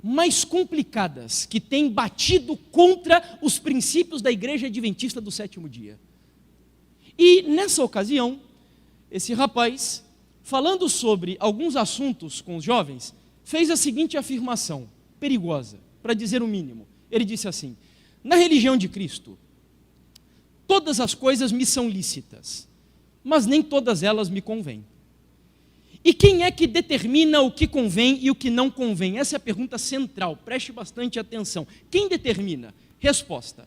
Mais complicadas, que têm batido contra os princípios da igreja adventista do sétimo dia. E nessa ocasião, esse rapaz, falando sobre alguns assuntos com os jovens, fez a seguinte afirmação, perigosa, para dizer o mínimo. Ele disse assim: na religião de Cristo, todas as coisas me são lícitas, mas nem todas elas me convêm. E quem é que determina o que convém e o que não convém? Essa é a pergunta central, preste bastante atenção. Quem determina? Resposta: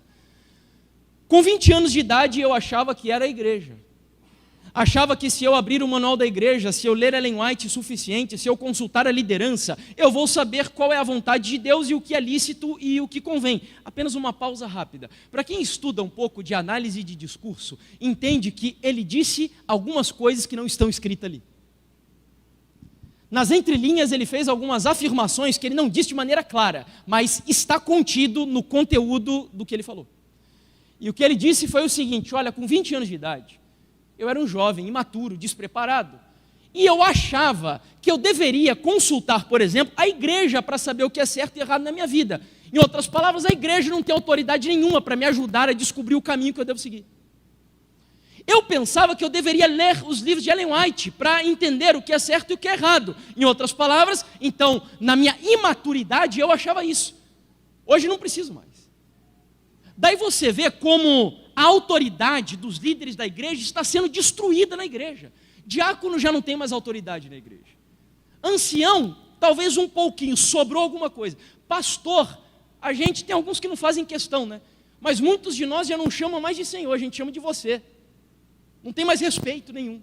com 20 anos de idade eu achava que era a igreja. Achava que se eu abrir o manual da igreja, se eu ler Ellen White o suficiente, se eu consultar a liderança, eu vou saber qual é a vontade de Deus e o que é lícito e o que convém. Apenas uma pausa rápida. Para quem estuda um pouco de análise de discurso, entende que ele disse algumas coisas que não estão escritas ali. Nas entrelinhas ele fez algumas afirmações que ele não disse de maneira clara, mas está contido no conteúdo do que ele falou. E o que ele disse foi o seguinte: olha, com 20 anos de idade, eu era um jovem, imaturo, despreparado, e eu achava que eu deveria consultar, por exemplo, a igreja para saber o que é certo e errado na minha vida. Em outras palavras, a igreja não tem autoridade nenhuma para me ajudar a descobrir o caminho que eu devo seguir. Eu pensava que eu deveria ler os livros de Ellen White para entender o que é certo e o que é errado. Em outras palavras, então, na minha imaturidade, eu achava isso. Hoje não preciso mais. Daí você vê como a autoridade dos líderes da igreja está sendo destruída na igreja. Diácono já não tem mais autoridade na igreja. Ancião, talvez um pouquinho, sobrou alguma coisa. Pastor, a gente tem alguns que não fazem questão, né? Mas muitos de nós já não chamam mais de Senhor, a gente chama de você. Não tem mais respeito nenhum.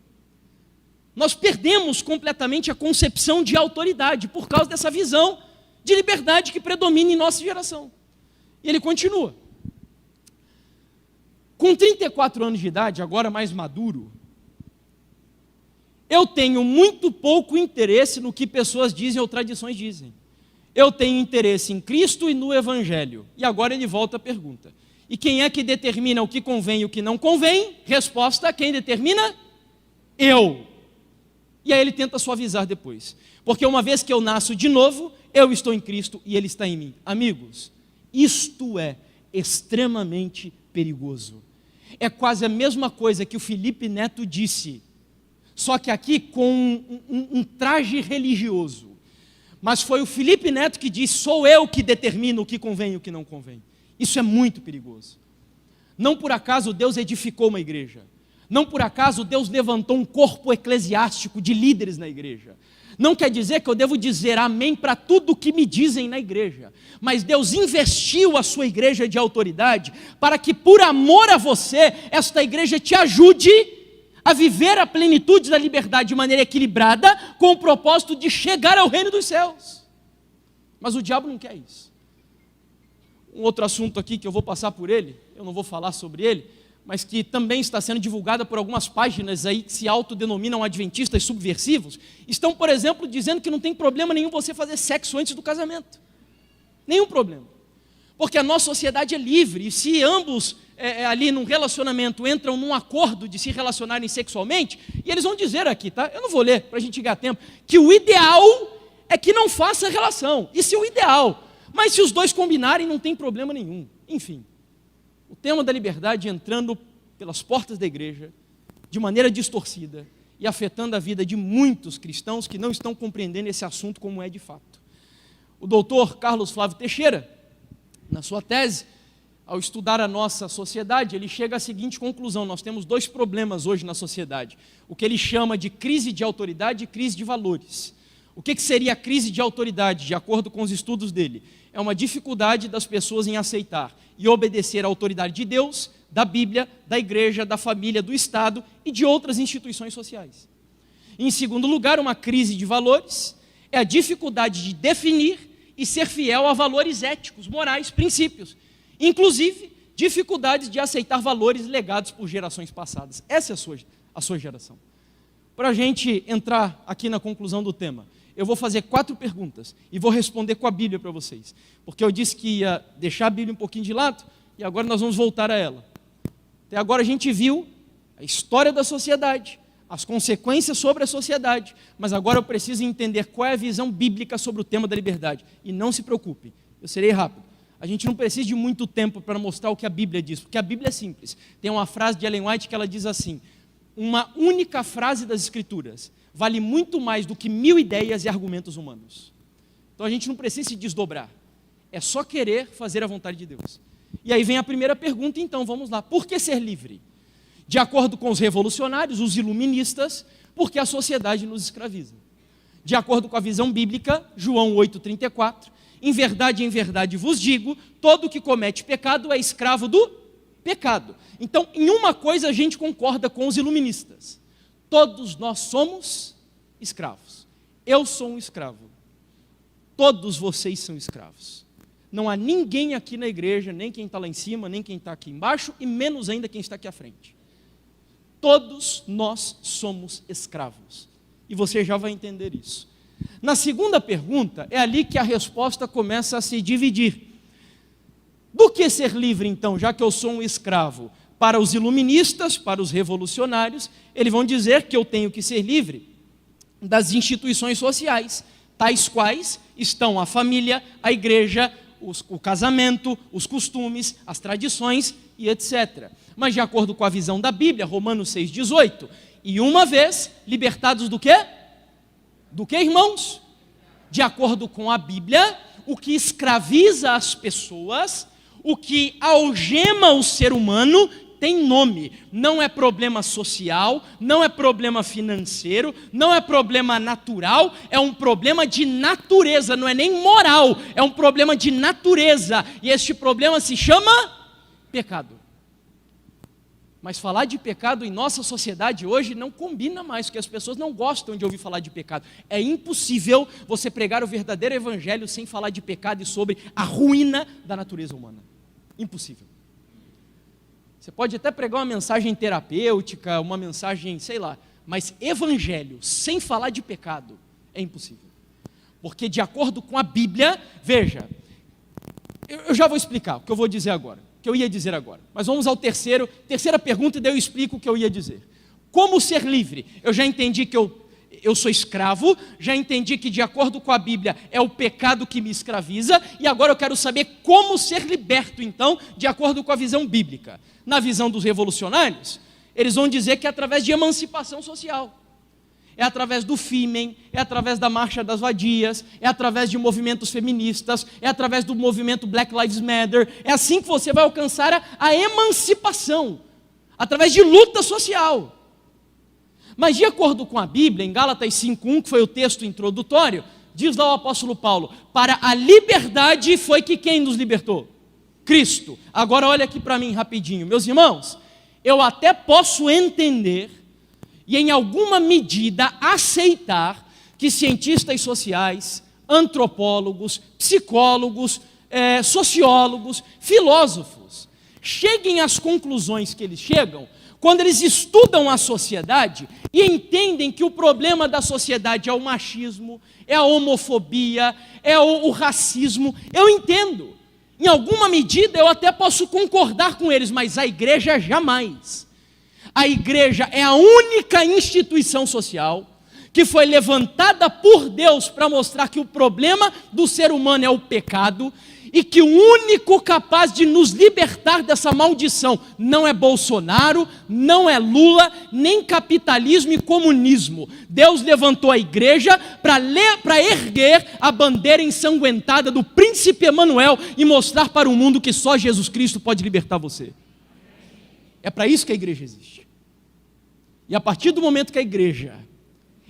Nós perdemos completamente a concepção de autoridade por causa dessa visão de liberdade que predomina em nossa geração. E ele continua. Com 34 anos de idade, agora mais maduro, eu tenho muito pouco interesse no que pessoas dizem ou tradições dizem. Eu tenho interesse em Cristo e no Evangelho. E agora ele volta à pergunta: e quem é que determina o que convém e o que não convém? Resposta: quem determina? Eu. E aí ele tenta suavizar depois. Porque uma vez que eu nasço de novo, eu estou em Cristo e Ele está em mim. Amigos, isto é extremamente perigoso. É quase a mesma coisa que o Felipe Neto disse, só que aqui com um traje religioso. Mas foi o Felipe Neto que disse: sou eu que determino o que convém e o que não convém. Isso é muito perigoso. Não por acaso Deus edificou uma igreja. Não por acaso Deus levantou um corpo eclesiástico de líderes na igreja. Não quer dizer que eu devo dizer amém para tudo o que me dizem na igreja. Mas Deus investiu a sua igreja de autoridade para que, por amor a você, esta igreja te ajude a viver a plenitude da liberdade de maneira equilibrada, com o propósito de chegar ao reino dos céus. Mas o diabo não quer isso. Um outro assunto aqui que eu vou passar por ele, eu não vou falar sobre ele, mas que também está sendo divulgada por algumas páginas aí que se autodenominam adventistas subversivos, estão, por exemplo, dizendo que não tem problema nenhum você fazer sexo antes do casamento. Nenhum problema. Porque a nossa sociedade é livre, e se ambos ali num relacionamento entram num acordo de se relacionarem sexualmente, e eles vão dizer aqui, tá? Eu não vou ler para a gente ganhar tempo, que o ideal é que não faça relação. Isso é o ideal. Mas se os dois combinarem, não tem problema nenhum. Enfim. O tema da liberdade entrando pelas portas da igreja, de maneira distorcida, e afetando a vida de muitos cristãos que não estão compreendendo esse assunto como é de fato. O doutor Carlos Flávio Teixeira, na sua tese, ao estudar a nossa sociedade, ele chega à seguinte conclusão: nós temos dois problemas hoje na sociedade, o que ele chama de crise de autoridade e crise de valores. O que seria a crise de autoridade, de acordo com os estudos dele? É uma dificuldade das pessoas em aceitar e obedecer à autoridade de Deus, da Bíblia, da igreja, da família, do Estado e de outras instituições sociais. Em segundo lugar, uma crise de valores é a dificuldade de definir e ser fiel a valores éticos, morais, princípios. Inclusive, dificuldades de aceitar valores legados por gerações passadas. Essa é a sua geração. Para a gente entrar aqui na conclusão do tema, eu vou fazer 4 perguntas e vou responder com a Bíblia para vocês. Porque eu disse que ia deixar a Bíblia um pouquinho de lado e agora nós vamos voltar a ela. Até agora a gente viu a história da sociedade, as consequências sobre a sociedade, mas agora eu preciso entender qual é a visão bíblica sobre o tema da liberdade. E não se preocupem, eu serei rápido. A gente não precisa de muito tempo para mostrar o que a Bíblia diz, porque a Bíblia é simples. Tem uma frase de Ellen White que ela diz assim: uma única frase das Escrituras vale muito mais do que 1000 ideias e argumentos humanos. Então a gente não precisa se desdobrar, é só querer fazer a vontade de Deus. E aí vem a primeira pergunta, então, vamos lá. Por que ser livre? De acordo com os revolucionários, os iluministas, porque a sociedade nos escraviza. De acordo com a visão bíblica, João 8,34, em verdade vos digo, todo que comete pecado é escravo do pecado. Então, em uma coisa a gente concorda com os iluministas: todos nós somos escravos. Eu sou um escravo. Todos vocês são escravos. Não há ninguém aqui na igreja, nem quem está lá em cima, nem quem está aqui embaixo, e menos ainda quem está aqui à frente. Todos nós somos escravos. E você já vai entender isso. Na segunda pergunta, é ali que a resposta começa a se dividir. Do que ser livre, então, já que eu sou um escravo? Para os iluministas, para os revolucionários, eles vão dizer que eu tenho que ser livre das instituições sociais, tais quais estão a família, a igreja, o casamento, os costumes, as tradições e etc. Mas de acordo com a visão da Bíblia, Romanos 6,18, e uma vez libertados do quê? Do que, irmãos? De acordo com a Bíblia, o que escraviza as pessoas, o que algema o ser humano, tem nome. Não é problema social, não é problema financeiro, não é problema natural, é um problema de natureza, não é nem moral, é um problema de natureza. E este problema se chama pecado. Mas falar de pecado em nossa sociedade hoje não combina mais, porque as pessoas não gostam de ouvir falar de pecado. É impossível você pregar o verdadeiro evangelho sem falar de pecado e sobre a ruína da natureza humana. Impossível. Você pode até pregar uma mensagem terapêutica, uma mensagem, sei lá, mas evangelho sem falar de pecado é impossível. Porque de acordo com a Bíblia, veja, eu já vou explicar o que eu vou dizer agora, o que eu ia dizer agora. Mas vamos ao terceira pergunta e daí eu explico o que eu ia dizer. Como ser livre? Eu já entendi que eu sou escravo, já entendi que de acordo com a Bíblia é o pecado que me escraviza, e agora eu quero saber como ser liberto então, de acordo com a visão bíblica. Na visão dos revolucionários, eles vão dizer que é através de emancipação social. é através do Fímen, é através da Marcha das Vadias, é através de movimentos feministas, é através do movimento Black Lives Matter. É assim que você vai alcançar a emancipação, através de luta social. Mas de acordo com a Bíblia, em Gálatas 5:1, que foi o texto introdutório, diz lá o apóstolo Paulo: para a liberdade foi que quem nos libertou? Cristo. Agora olha aqui para mim rapidinho. Meus irmãos, eu até posso entender e em alguma medida aceitar que cientistas sociais, antropólogos, psicólogos, sociólogos, filósofos cheguem às conclusões que eles chegam quando eles estudam a sociedade e entendem que o problema da sociedade é o machismo, é a homofobia, é o racismo. Eu entendo. Em alguma medida eu até posso concordar com eles, mas a igreja jamais. A igreja é a única instituição social que foi levantada por Deus para mostrar que o problema do ser humano é o pecado e que o único capaz de nos libertar dessa maldição não é Bolsonaro, não é Lula, nem capitalismo e comunismo. Deus levantou a igreja para erguer a bandeira ensanguentada do príncipe Emanuel e mostrar para o mundo que só Jesus Cristo pode libertar você. É para isso que a igreja existe. E a partir do momento que a igreja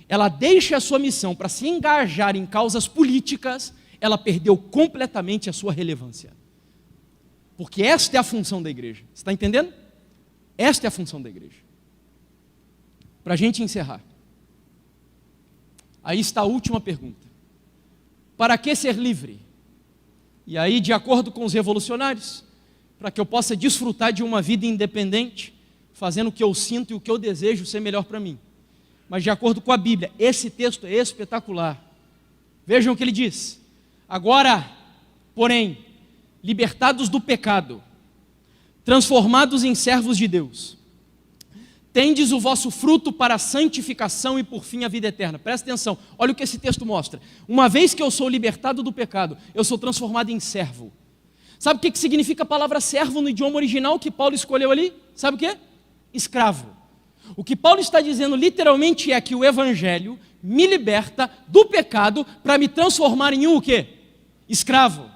ela deixa a sua missão para se engajar em causas políticas, ela perdeu completamente a sua relevância. Porque esta é a função da igreja. Você está entendendo? Esta é a função da igreja. Para a gente encerrar. Aí está a última pergunta. Para que ser livre? E aí, de acordo com os revolucionários, para que eu possa desfrutar de uma vida independente, fazendo o que eu sinto e o que eu desejo ser melhor para mim. Mas de acordo com a Bíblia, esse texto é espetacular. Vejam o que ele diz. Agora, porém, libertados do pecado, transformados em servos de Deus, tendes o vosso fruto para a santificação e por fim a vida eterna. Presta atenção, olha o que esse texto mostra. Uma vez que eu sou libertado do pecado, eu sou transformado em servo. Sabe o que significa a palavra servo no idioma original que Paulo escolheu ali? Sabe o que? Escravo. O que Paulo está dizendo literalmente é que o evangelho me liberta do pecado para me transformar em o quê? Escravo.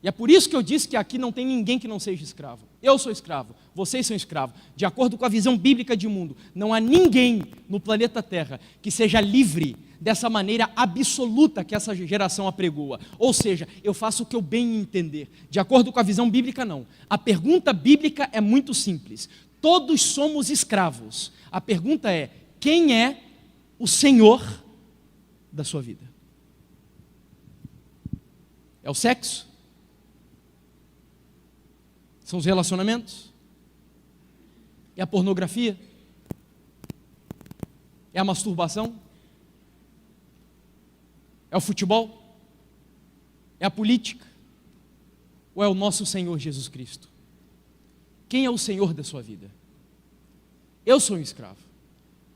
E é por isso que eu disse que aqui não tem ninguém que não seja escravo. Eu sou escravo, vocês são escravos. De acordo com a visão bíblica de mundo, não há ninguém no planeta Terra que seja livre dessa maneira absoluta que essa geração apregoa. Ou seja, eu faço o que eu bem entender. De acordo com a visão bíblica, não. A pergunta bíblica é muito simples. Todos somos escravos. A pergunta é: quem é o Senhor da sua vida? É o sexo? São os relacionamentos? É a pornografia? É a masturbação? É o futebol? É a política? Ou é o nosso Senhor Jesus Cristo? Quem é o Senhor da sua vida? Eu sou um escravo.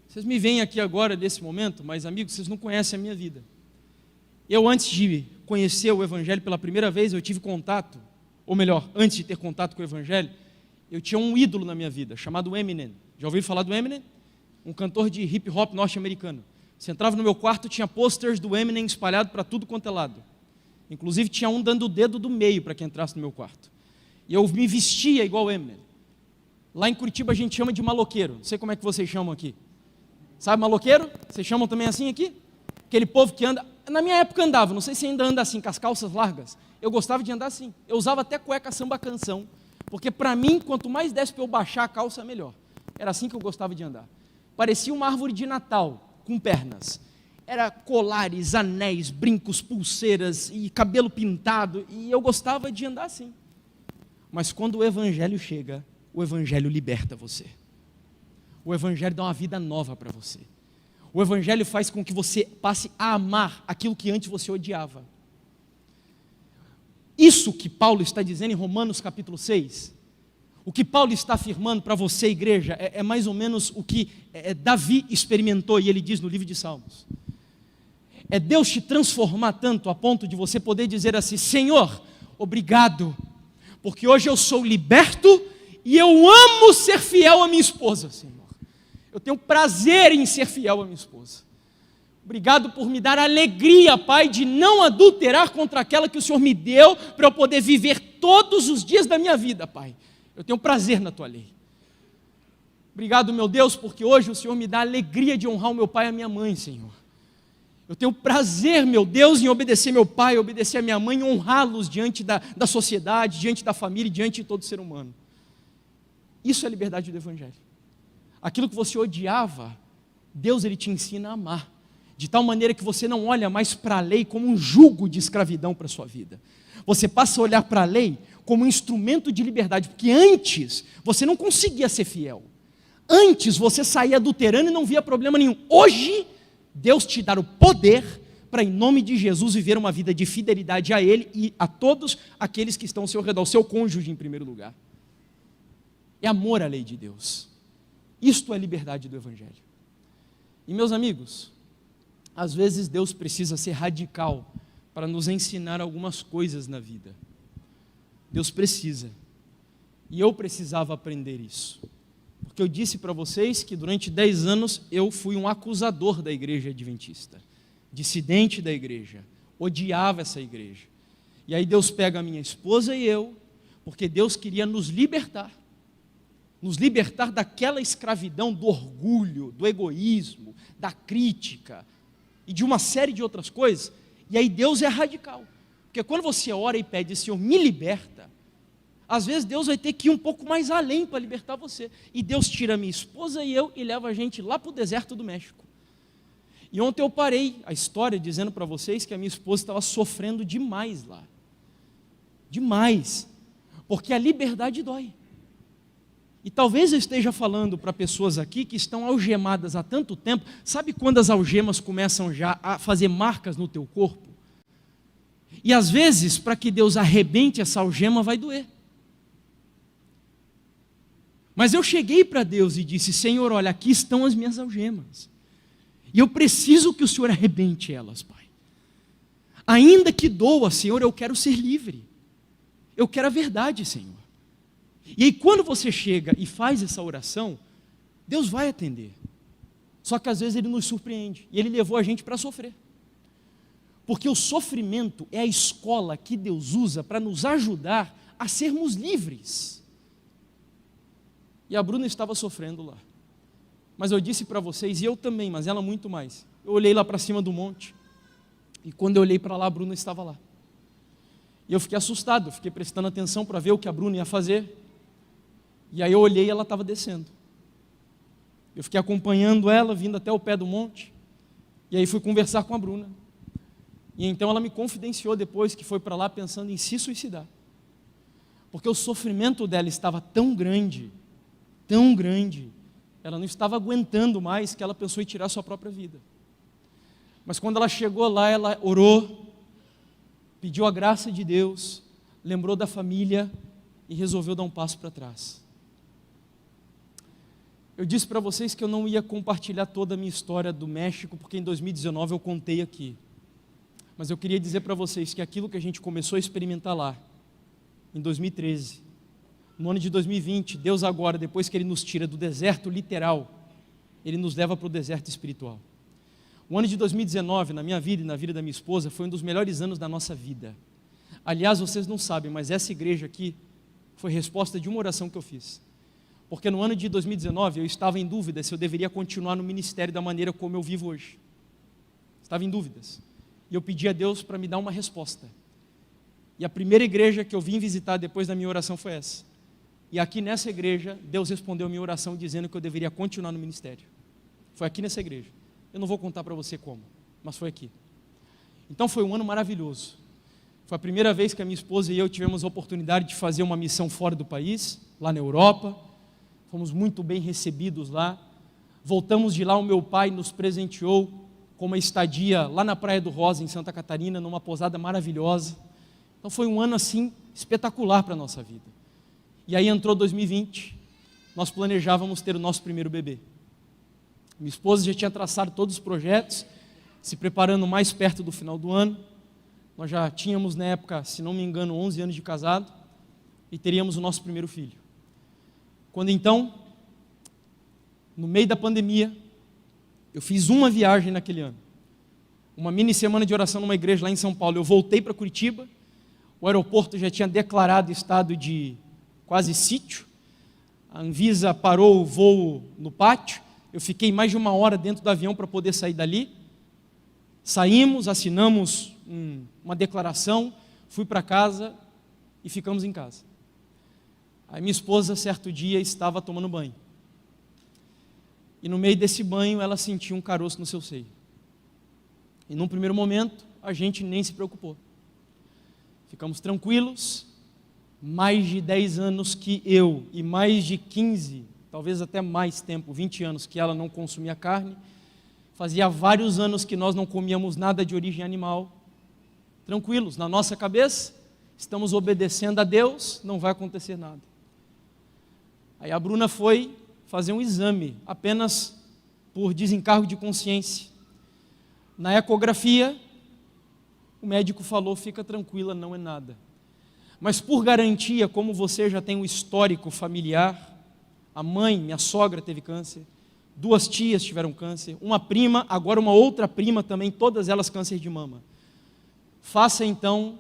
Vocês me veem aqui agora, nesse momento, mas amigos, vocês não conhecem a minha vida. Eu, antes de conhecer o Evangelho pela primeira vez, eu tive contato, ou melhor, antes de ter contato com o Evangelho, eu tinha um ídolo na minha vida, chamado Eminem. Já ouviram falar do Eminem? Um cantor de hip hop norte-americano. Você entrava no meu quarto, tinha posters do Eminem espalhado para tudo quanto é lado. Inclusive tinha um dando o dedo do meio para quem entrasse no meu quarto. E eu me vestia igual o Eminem. Lá em Curitiba a gente chama de maloqueiro. Não sei como é que vocês chamam aqui. Sabe maloqueiro? Vocês chamam também assim aqui? Aquele povo que anda... Na minha época andava, não sei se ainda anda assim, com as calças largas. Eu gostava de andar assim. Eu usava até cueca samba canção. Porque para mim, quanto mais desse para eu baixar a calça, melhor. Era assim que eu gostava de andar. Parecia uma árvore de Natal, com pernas. Era colares, anéis, brincos, pulseiras e cabelo pintado. E eu gostava de andar assim. Mas quando o Evangelho chega, o Evangelho liberta você. O Evangelho dá uma vida nova para você. O Evangelho faz com que você passe a amar aquilo que antes você odiava. Isso que Paulo está dizendo em Romanos capítulo 6, o que Paulo está afirmando para você, igreja, é mais ou menos o que Davi experimentou, e ele diz no livro de Salmos. É Deus te transformar tanto a ponto de você poder dizer assim: Senhor, obrigado, porque hoje eu sou liberto e eu amo ser fiel à minha esposa, Senhor. Eu tenho prazer em ser fiel à minha esposa. Obrigado por me dar alegria, Pai, de não adulterar contra aquela que o Senhor me deu para eu poder viver todos os dias da minha vida, Pai. Eu tenho prazer na Tua lei. Obrigado, meu Deus, porque hoje o Senhor me dá a alegria de honrar o meu pai e a minha mãe, Senhor. Eu tenho prazer, meu Deus, em obedecer meu pai, obedecer a minha mãe, honrá-los diante da sociedade, diante da família e diante de todo ser humano. Isso é a liberdade do Evangelho. Aquilo que você odiava, Deus ele te ensina a amar, de tal maneira que você não olha mais para a lei como um jugo de escravidão para a sua vida. Você passa a olhar para a lei como um instrumento de liberdade, porque antes você não conseguia ser fiel. Antes você saía adulterando e não via problema nenhum. Hoje, Deus te dá o poder para, em nome de Jesus, viver uma vida de fidelidade a Ele e a todos aqueles que estão ao seu redor, o seu cônjuge em primeiro lugar. É amor à lei de Deus. Isto é liberdade do Evangelho. E meus amigos, às vezes Deus precisa ser radical para nos ensinar algumas coisas na vida. Deus precisa. E eu precisava aprender isso. Porque eu disse para vocês que durante 10 anos eu fui um acusador da igreja adventista, dissidente da igreja, odiava essa igreja. E aí Deus pega a minha esposa e eu, porque Deus queria nos libertar daquela escravidão do orgulho, do egoísmo, da crítica e de uma série de outras coisas. E aí Deus é radical, porque quando você ora e pede, Senhor, me liberta, às vezes Deus vai ter que ir um pouco mais além para libertar você. E Deus tira minha esposa e eu e leva a gente lá para o deserto do México. E ontem eu parei a história dizendo para vocês que a minha esposa estava sofrendo demais lá. Demais. Porque a liberdade dói. E talvez eu esteja falando para pessoas aqui que estão algemadas há tanto tempo. Sabe quando as algemas começam já a fazer marcas no teu corpo? E às vezes, para que Deus arrebente essa algema, vai doer. Mas eu cheguei para Deus e disse, Senhor, olha, aqui estão as minhas algemas. E eu preciso que o Senhor arrebente elas, Pai. Ainda que doa, Senhor, eu quero ser livre. Eu quero a verdade, Senhor. E aí quando você chega e faz essa oração, Deus vai atender. Só que às vezes Ele nos surpreende. E Ele levou a gente para sofrer. Porque o sofrimento é a escola que Deus usa para nos ajudar a sermos livres. E a Bruna estava sofrendo lá. Mas eu disse para vocês, e eu também, mas ela muito mais. Eu olhei lá para cima do monte. E quando eu olhei para lá, a Bruna estava lá. E eu fiquei assustado, fiquei prestando atenção para ver o que a Bruna ia fazer. E aí eu olhei e ela estava descendo. Eu fiquei acompanhando ela, vindo até o pé do monte. E aí fui conversar com a Bruna. E então ela me confidenciou depois que foi para lá pensando em se suicidar. Porque o sofrimento dela estava tão grande, ela não estava aguentando mais, que ela pensou em tirar sua própria vida. Mas quando ela chegou lá, ela orou, pediu a graça de Deus, lembrou da família e resolveu dar um passo para trás. Eu disse para vocês que eu não ia compartilhar toda a minha história do México, porque em 2019 eu contei aqui. Mas eu queria dizer para vocês que aquilo que a gente começou a experimentar lá, em 2013, no ano de 2020, Deus agora, depois que Ele nos tira do deserto literal, Ele nos leva para o deserto espiritual. O ano de 2019, na minha vida e na vida da minha esposa, foi um dos melhores anos da nossa vida. Aliás, vocês não sabem, mas essa igreja aqui foi resposta de uma oração que eu fiz. Porque no ano de 2019 eu estava em dúvida se eu deveria continuar no ministério da maneira como eu vivo hoje. Estava em dúvidas. E eu pedi a Deus para me dar uma resposta. E a primeira igreja que eu vim visitar depois da minha oração foi essa. E aqui nessa igreja, Deus respondeu a minha oração dizendo que eu deveria continuar no ministério. Foi aqui nessa igreja. Eu não vou contar para você como, mas foi aqui. Então foi um ano maravilhoso. Foi a primeira vez que a minha esposa e eu tivemos a oportunidade de fazer uma missão fora do país, lá na Europa. Fomos muito bem recebidos lá. Voltamos de lá, o meu pai nos presenteou com uma estadia lá na Praia do Rosa, em Santa Catarina, numa pousada maravilhosa. Então foi um ano assim espetacular para a nossa vida. E aí entrou 2020, nós planejávamos ter o nosso primeiro bebê. Minha esposa já tinha traçado todos os projetos, se preparando mais perto do final do ano. Nós já tínhamos na época, se não me engano, 11 anos de casado e teríamos o nosso primeiro filho. Quando então, no meio da pandemia, eu fiz uma viagem naquele ano. Uma mini semana de oração numa igreja lá em São Paulo. Eu voltei para Curitiba, o aeroporto já tinha declarado estado de quase sítio, a Anvisa parou o voo no pátio, eu fiquei mais de 1 hora dentro do avião para poder sair dali. Saímos, assinamos uma declaração, fui para casa e ficamos em casa. Aí minha esposa, certo dia, estava tomando banho. E no meio desse banho, ela sentiu um caroço no seu seio. E num primeiro momento, a gente nem se preocupou. Ficamos tranquilos. Mais de 10 anos que eu, e mais de 15, talvez até mais tempo, 20 anos que ela não consumia carne. Fazia vários anos que nós não comíamos nada de origem animal. Tranquilos, na nossa cabeça, estamos obedecendo a Deus, não vai acontecer nada. Aí a Bruna foi fazer um exame, apenas por desencargo de consciência. Na ecografia, o médico falou, fica tranquila, não é nada. Mas por garantia, como você já tem um histórico familiar, a mãe, minha sogra teve câncer, 2 tias tiveram câncer, uma prima, agora uma outra prima também, todas elas câncer de mama. Faça então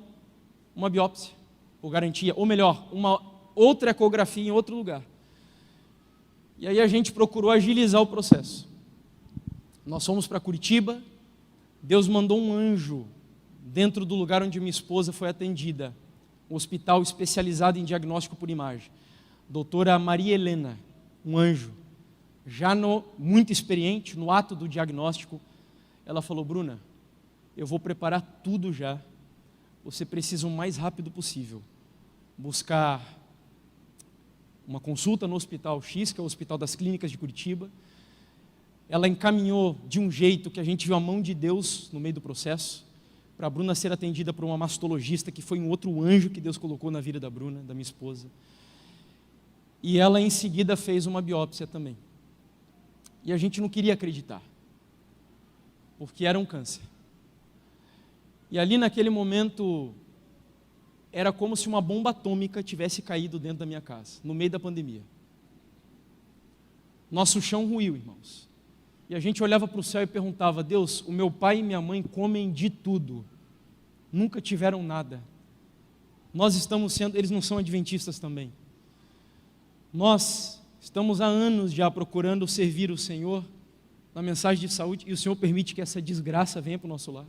uma biópsia, por garantia, ou melhor, uma outra ecografia em outro lugar. E aí a gente procurou agilizar o processo. Nós fomos para Curitiba, Deus mandou um anjo dentro do lugar onde minha esposa foi atendida, um hospital especializado em diagnóstico por imagem. Doutora Maria Helena, um anjo, já muito experiente no ato do diagnóstico, ela falou, Bruna, eu vou preparar tudo já, você precisa o mais rápido possível buscar uma consulta no Hospital X, que é o Hospital das Clínicas de Curitiba. Ela encaminhou de um jeito que a gente viu a mão de Deus no meio do processo, para a Bruna ser atendida por uma mastologista, que foi um outro anjo que Deus colocou na vida da Bruna, da minha esposa. E ela em seguida fez uma biópsia também. E a gente não queria acreditar, porque era um câncer. E ali naquele momento, era como se uma bomba atômica tivesse caído dentro da minha casa, no meio da pandemia. Nosso chão ruiu, irmãos. E a gente olhava para o céu e perguntava, Deus, o meu pai e minha mãe comem de tudo, nunca tiveram nada. Nós estamos sendo, eles não são adventistas também. Nós estamos há anos já procurando servir o Senhor na mensagem de saúde e o Senhor permite que essa desgraça venha para o nosso lar.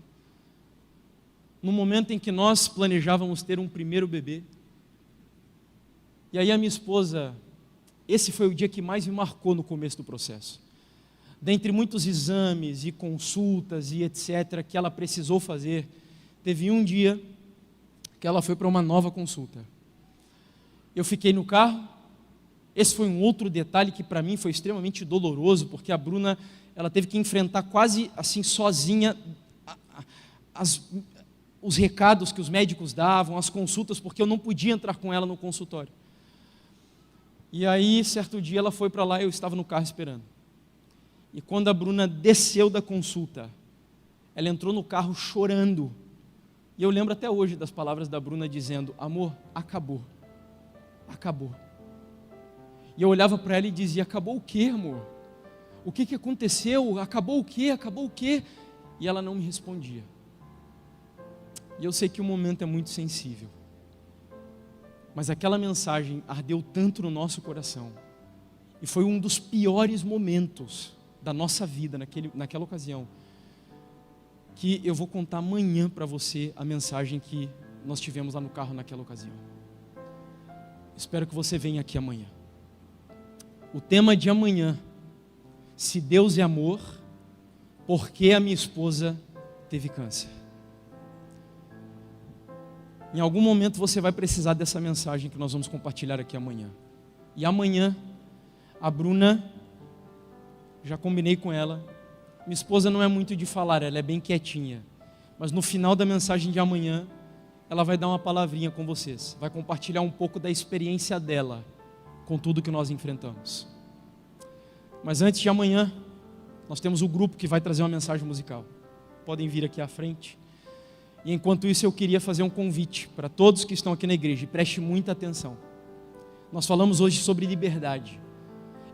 No momento em que nós planejávamos ter um primeiro bebê. E aí a minha esposa, esse foi o dia que mais me marcou no começo do processo. Dentre muitos exames e consultas e etc. que ela precisou fazer, teve um dia que ela foi para uma nova consulta. Eu fiquei no carro. Esse foi um outro detalhe que para mim foi extremamente doloroso, porque a Bruna, ela teve que enfrentar quase assim sozinha os recados que os médicos davam, as consultas, porque eu não podia entrar com ela no consultório. E aí, certo dia, ela foi para lá e eu estava no carro esperando. E quando a Bruna desceu da consulta, ela entrou no carro chorando. E eu lembro até hoje das palavras da Bruna dizendo, amor, acabou. Acabou. E eu olhava para ela e dizia, acabou o quê, amor? O que aconteceu? Acabou o quê? Acabou o quê? E ela não me respondia. E eu sei que o momento é muito sensível. Mas aquela mensagem ardeu tanto no nosso coração. E foi um dos piores momentos da nossa vida naquela ocasião. Que eu vou contar amanhã para você a mensagem que nós tivemos lá no carro naquela ocasião. Espero que você venha aqui amanhã. O tema de amanhã, se Deus é amor, por que a minha esposa teve câncer? Em algum momento você vai precisar dessa mensagem que nós vamos compartilhar aqui amanhã. E amanhã, a Bruna, já combinei com ela, minha esposa não é muito de falar, ela é bem quietinha. Mas no final da mensagem de amanhã, ela vai dar uma palavrinha com vocês. Vai compartilhar um pouco da experiência dela com tudo que nós enfrentamos. Mas antes de amanhã, nós temos o grupo que vai trazer uma mensagem musical. Podem vir aqui à frente. E enquanto isso eu queria fazer um convite para todos que estão aqui na igreja. E preste muita atenção. Nós falamos hoje sobre liberdade.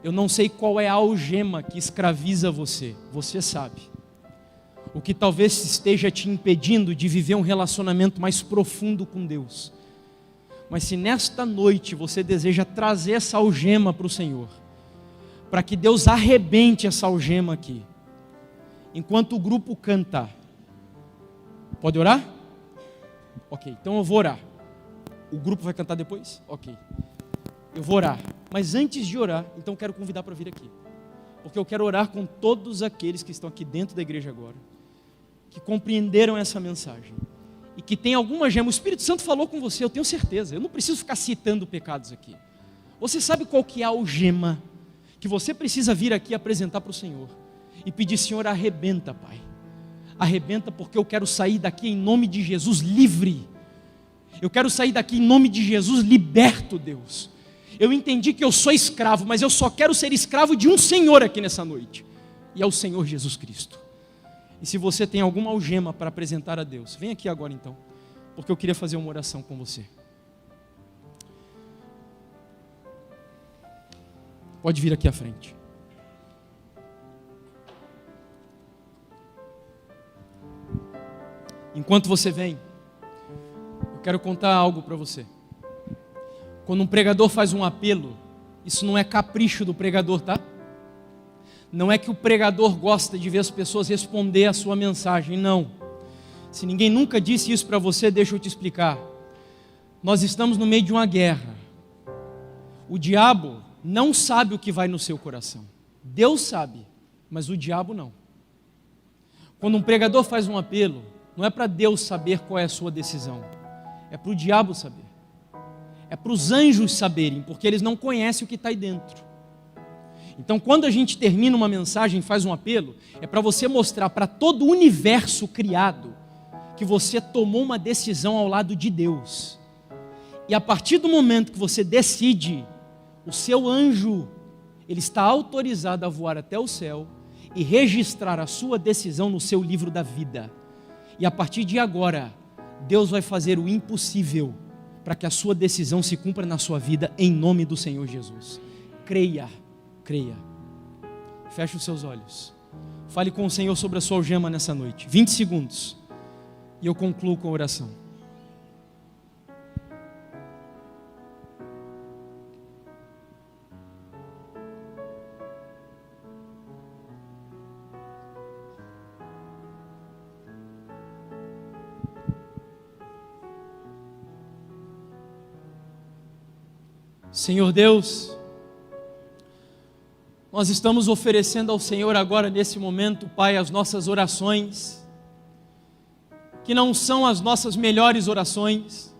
Eu não sei qual é a algema que escraviza você. Você sabe. O que talvez esteja te impedindo de viver um relacionamento mais profundo com Deus. Mas se nesta noite você deseja trazer essa algema para o Senhor, para que Deus arrebente essa algema aqui, enquanto o grupo canta, pode orar? Ok, então eu vou orar. O grupo vai cantar depois? Ok. Eu vou orar. Mas antes de orar, então eu quero convidar para vir aqui. Porque eu quero orar com todos aqueles que estão aqui dentro da igreja agora, que compreenderam essa mensagem e que tem alguma gema. O Espírito Santo falou com você, eu tenho certeza. Eu não preciso ficar citando pecados aqui. Você sabe qual que é a algema que você precisa vir aqui apresentar para o Senhor e pedir: Senhor, arrebenta, Pai. Arrebenta, porque eu quero sair daqui em nome de Jesus livre. Eu quero sair daqui em nome de Jesus liberto, Deus. Eu entendi que eu sou escravo, mas eu só quero ser escravo de um Senhor aqui nessa noite, e é o Senhor Jesus Cristo. E se você tem alguma algema para apresentar a Deus, vem aqui agora então, porque eu queria fazer uma oração com você. Pode vir aqui à frente. Enquanto você vem, eu quero contar algo para você. Quando um pregador faz um apelo, isso não é capricho do pregador, tá? Não é que o pregador gosta de ver as pessoas responder a sua mensagem, não. Se ninguém nunca disse isso para você, deixa eu te explicar. Nós estamos no meio de uma guerra. O diabo não sabe o que vai no seu coração. Deus sabe, mas o diabo não. Quando um pregador faz um apelo, não é para Deus saber qual é a sua decisão, é para o diabo saber. É para os anjos saberem, porque eles não conhecem o que está aí dentro. Então, quando a gente termina uma mensagem, faz um apelo, é para você mostrar para todo o universo criado que você tomou uma decisão ao lado de Deus. E a partir do momento que você decide, o seu anjo, ele está autorizado a voar até o céu e registrar a sua decisão no seu livro da vida. E a partir de agora, Deus vai fazer o impossível para que a sua decisão se cumpra na sua vida, em nome do Senhor Jesus. Creia, creia. Feche os seus olhos. Fale com o Senhor sobre a sua algema nessa noite. 20 segundos. E eu concluo com a oração. Senhor Deus, nós estamos oferecendo ao Senhor agora, nesse momento, Pai, as nossas orações, que não são as nossas melhores orações.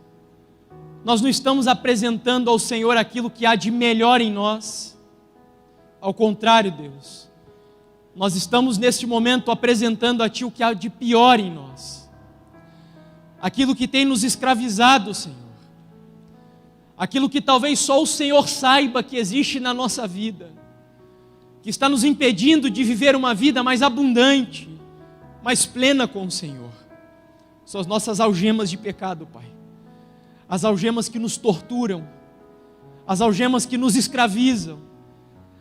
Nós não estamos apresentando ao Senhor aquilo que há de melhor em nós. Ao contrário, Deus, nós estamos neste momento apresentando a Ti o que há de pior em nós. Aquilo que tem nos escravizado, Senhor. Aquilo que talvez só o Senhor saiba que existe na nossa vida, que está nos impedindo de viver uma vida mais abundante, mais plena com o Senhor. São as nossas algemas de pecado, Pai. As algemas que nos torturam, as algemas que nos escravizam,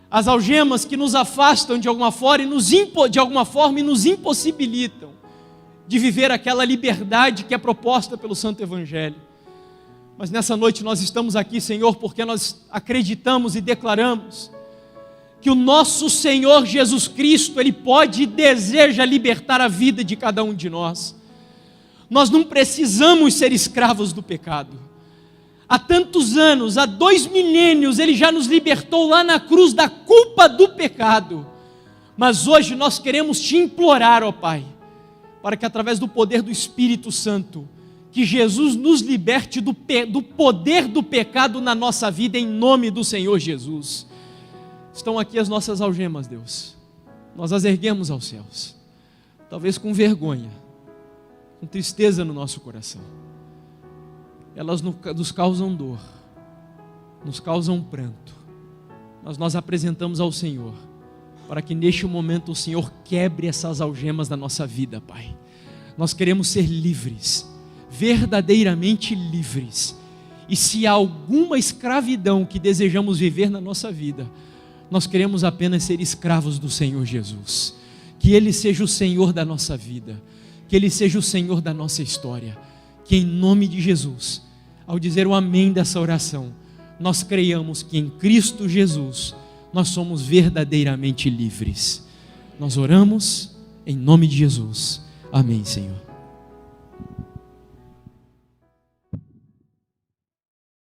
as algemas que nos afastam de alguma forma e nos impossibilitam de viver aquela liberdade que é proposta pelo Santo Evangelho. Mas nessa noite nós estamos aqui, Senhor, porque nós acreditamos e declaramos que o nosso Senhor Jesus Cristo, Ele pode e deseja libertar a vida de cada um de nós. Nós não precisamos ser escravos do pecado. Há tantos anos, há 2 milênios, Ele já nos libertou lá na cruz da culpa do pecado. Mas hoje nós queremos Te implorar, ó Pai, para que através do poder do Espírito Santo, que Jesus nos liberte do poder do pecado na nossa vida, em nome do Senhor Jesus. Estão aqui as nossas algemas, Deus. Nós as erguemos aos céus, talvez com vergonha, com tristeza no nosso coração. Elas nos causam dor, nos causam pranto, mas nós apresentamos ao Senhor, para que neste momento o Senhor quebre essas algemas da nossa vida, Pai. Nós queremos ser livres, verdadeiramente livres. E se há alguma escravidão que desejamos viver na nossa vida, Nós queremos apenas ser escravos do Senhor Jesus. Que Ele seja o Senhor da nossa vida, que Ele seja o Senhor da nossa história. Que em nome de Jesus, ao dizer o amém dessa oração, nós creiamos que em Cristo Jesus nós somos verdadeiramente livres. Nós oramos em nome de Jesus. Amém, Senhor.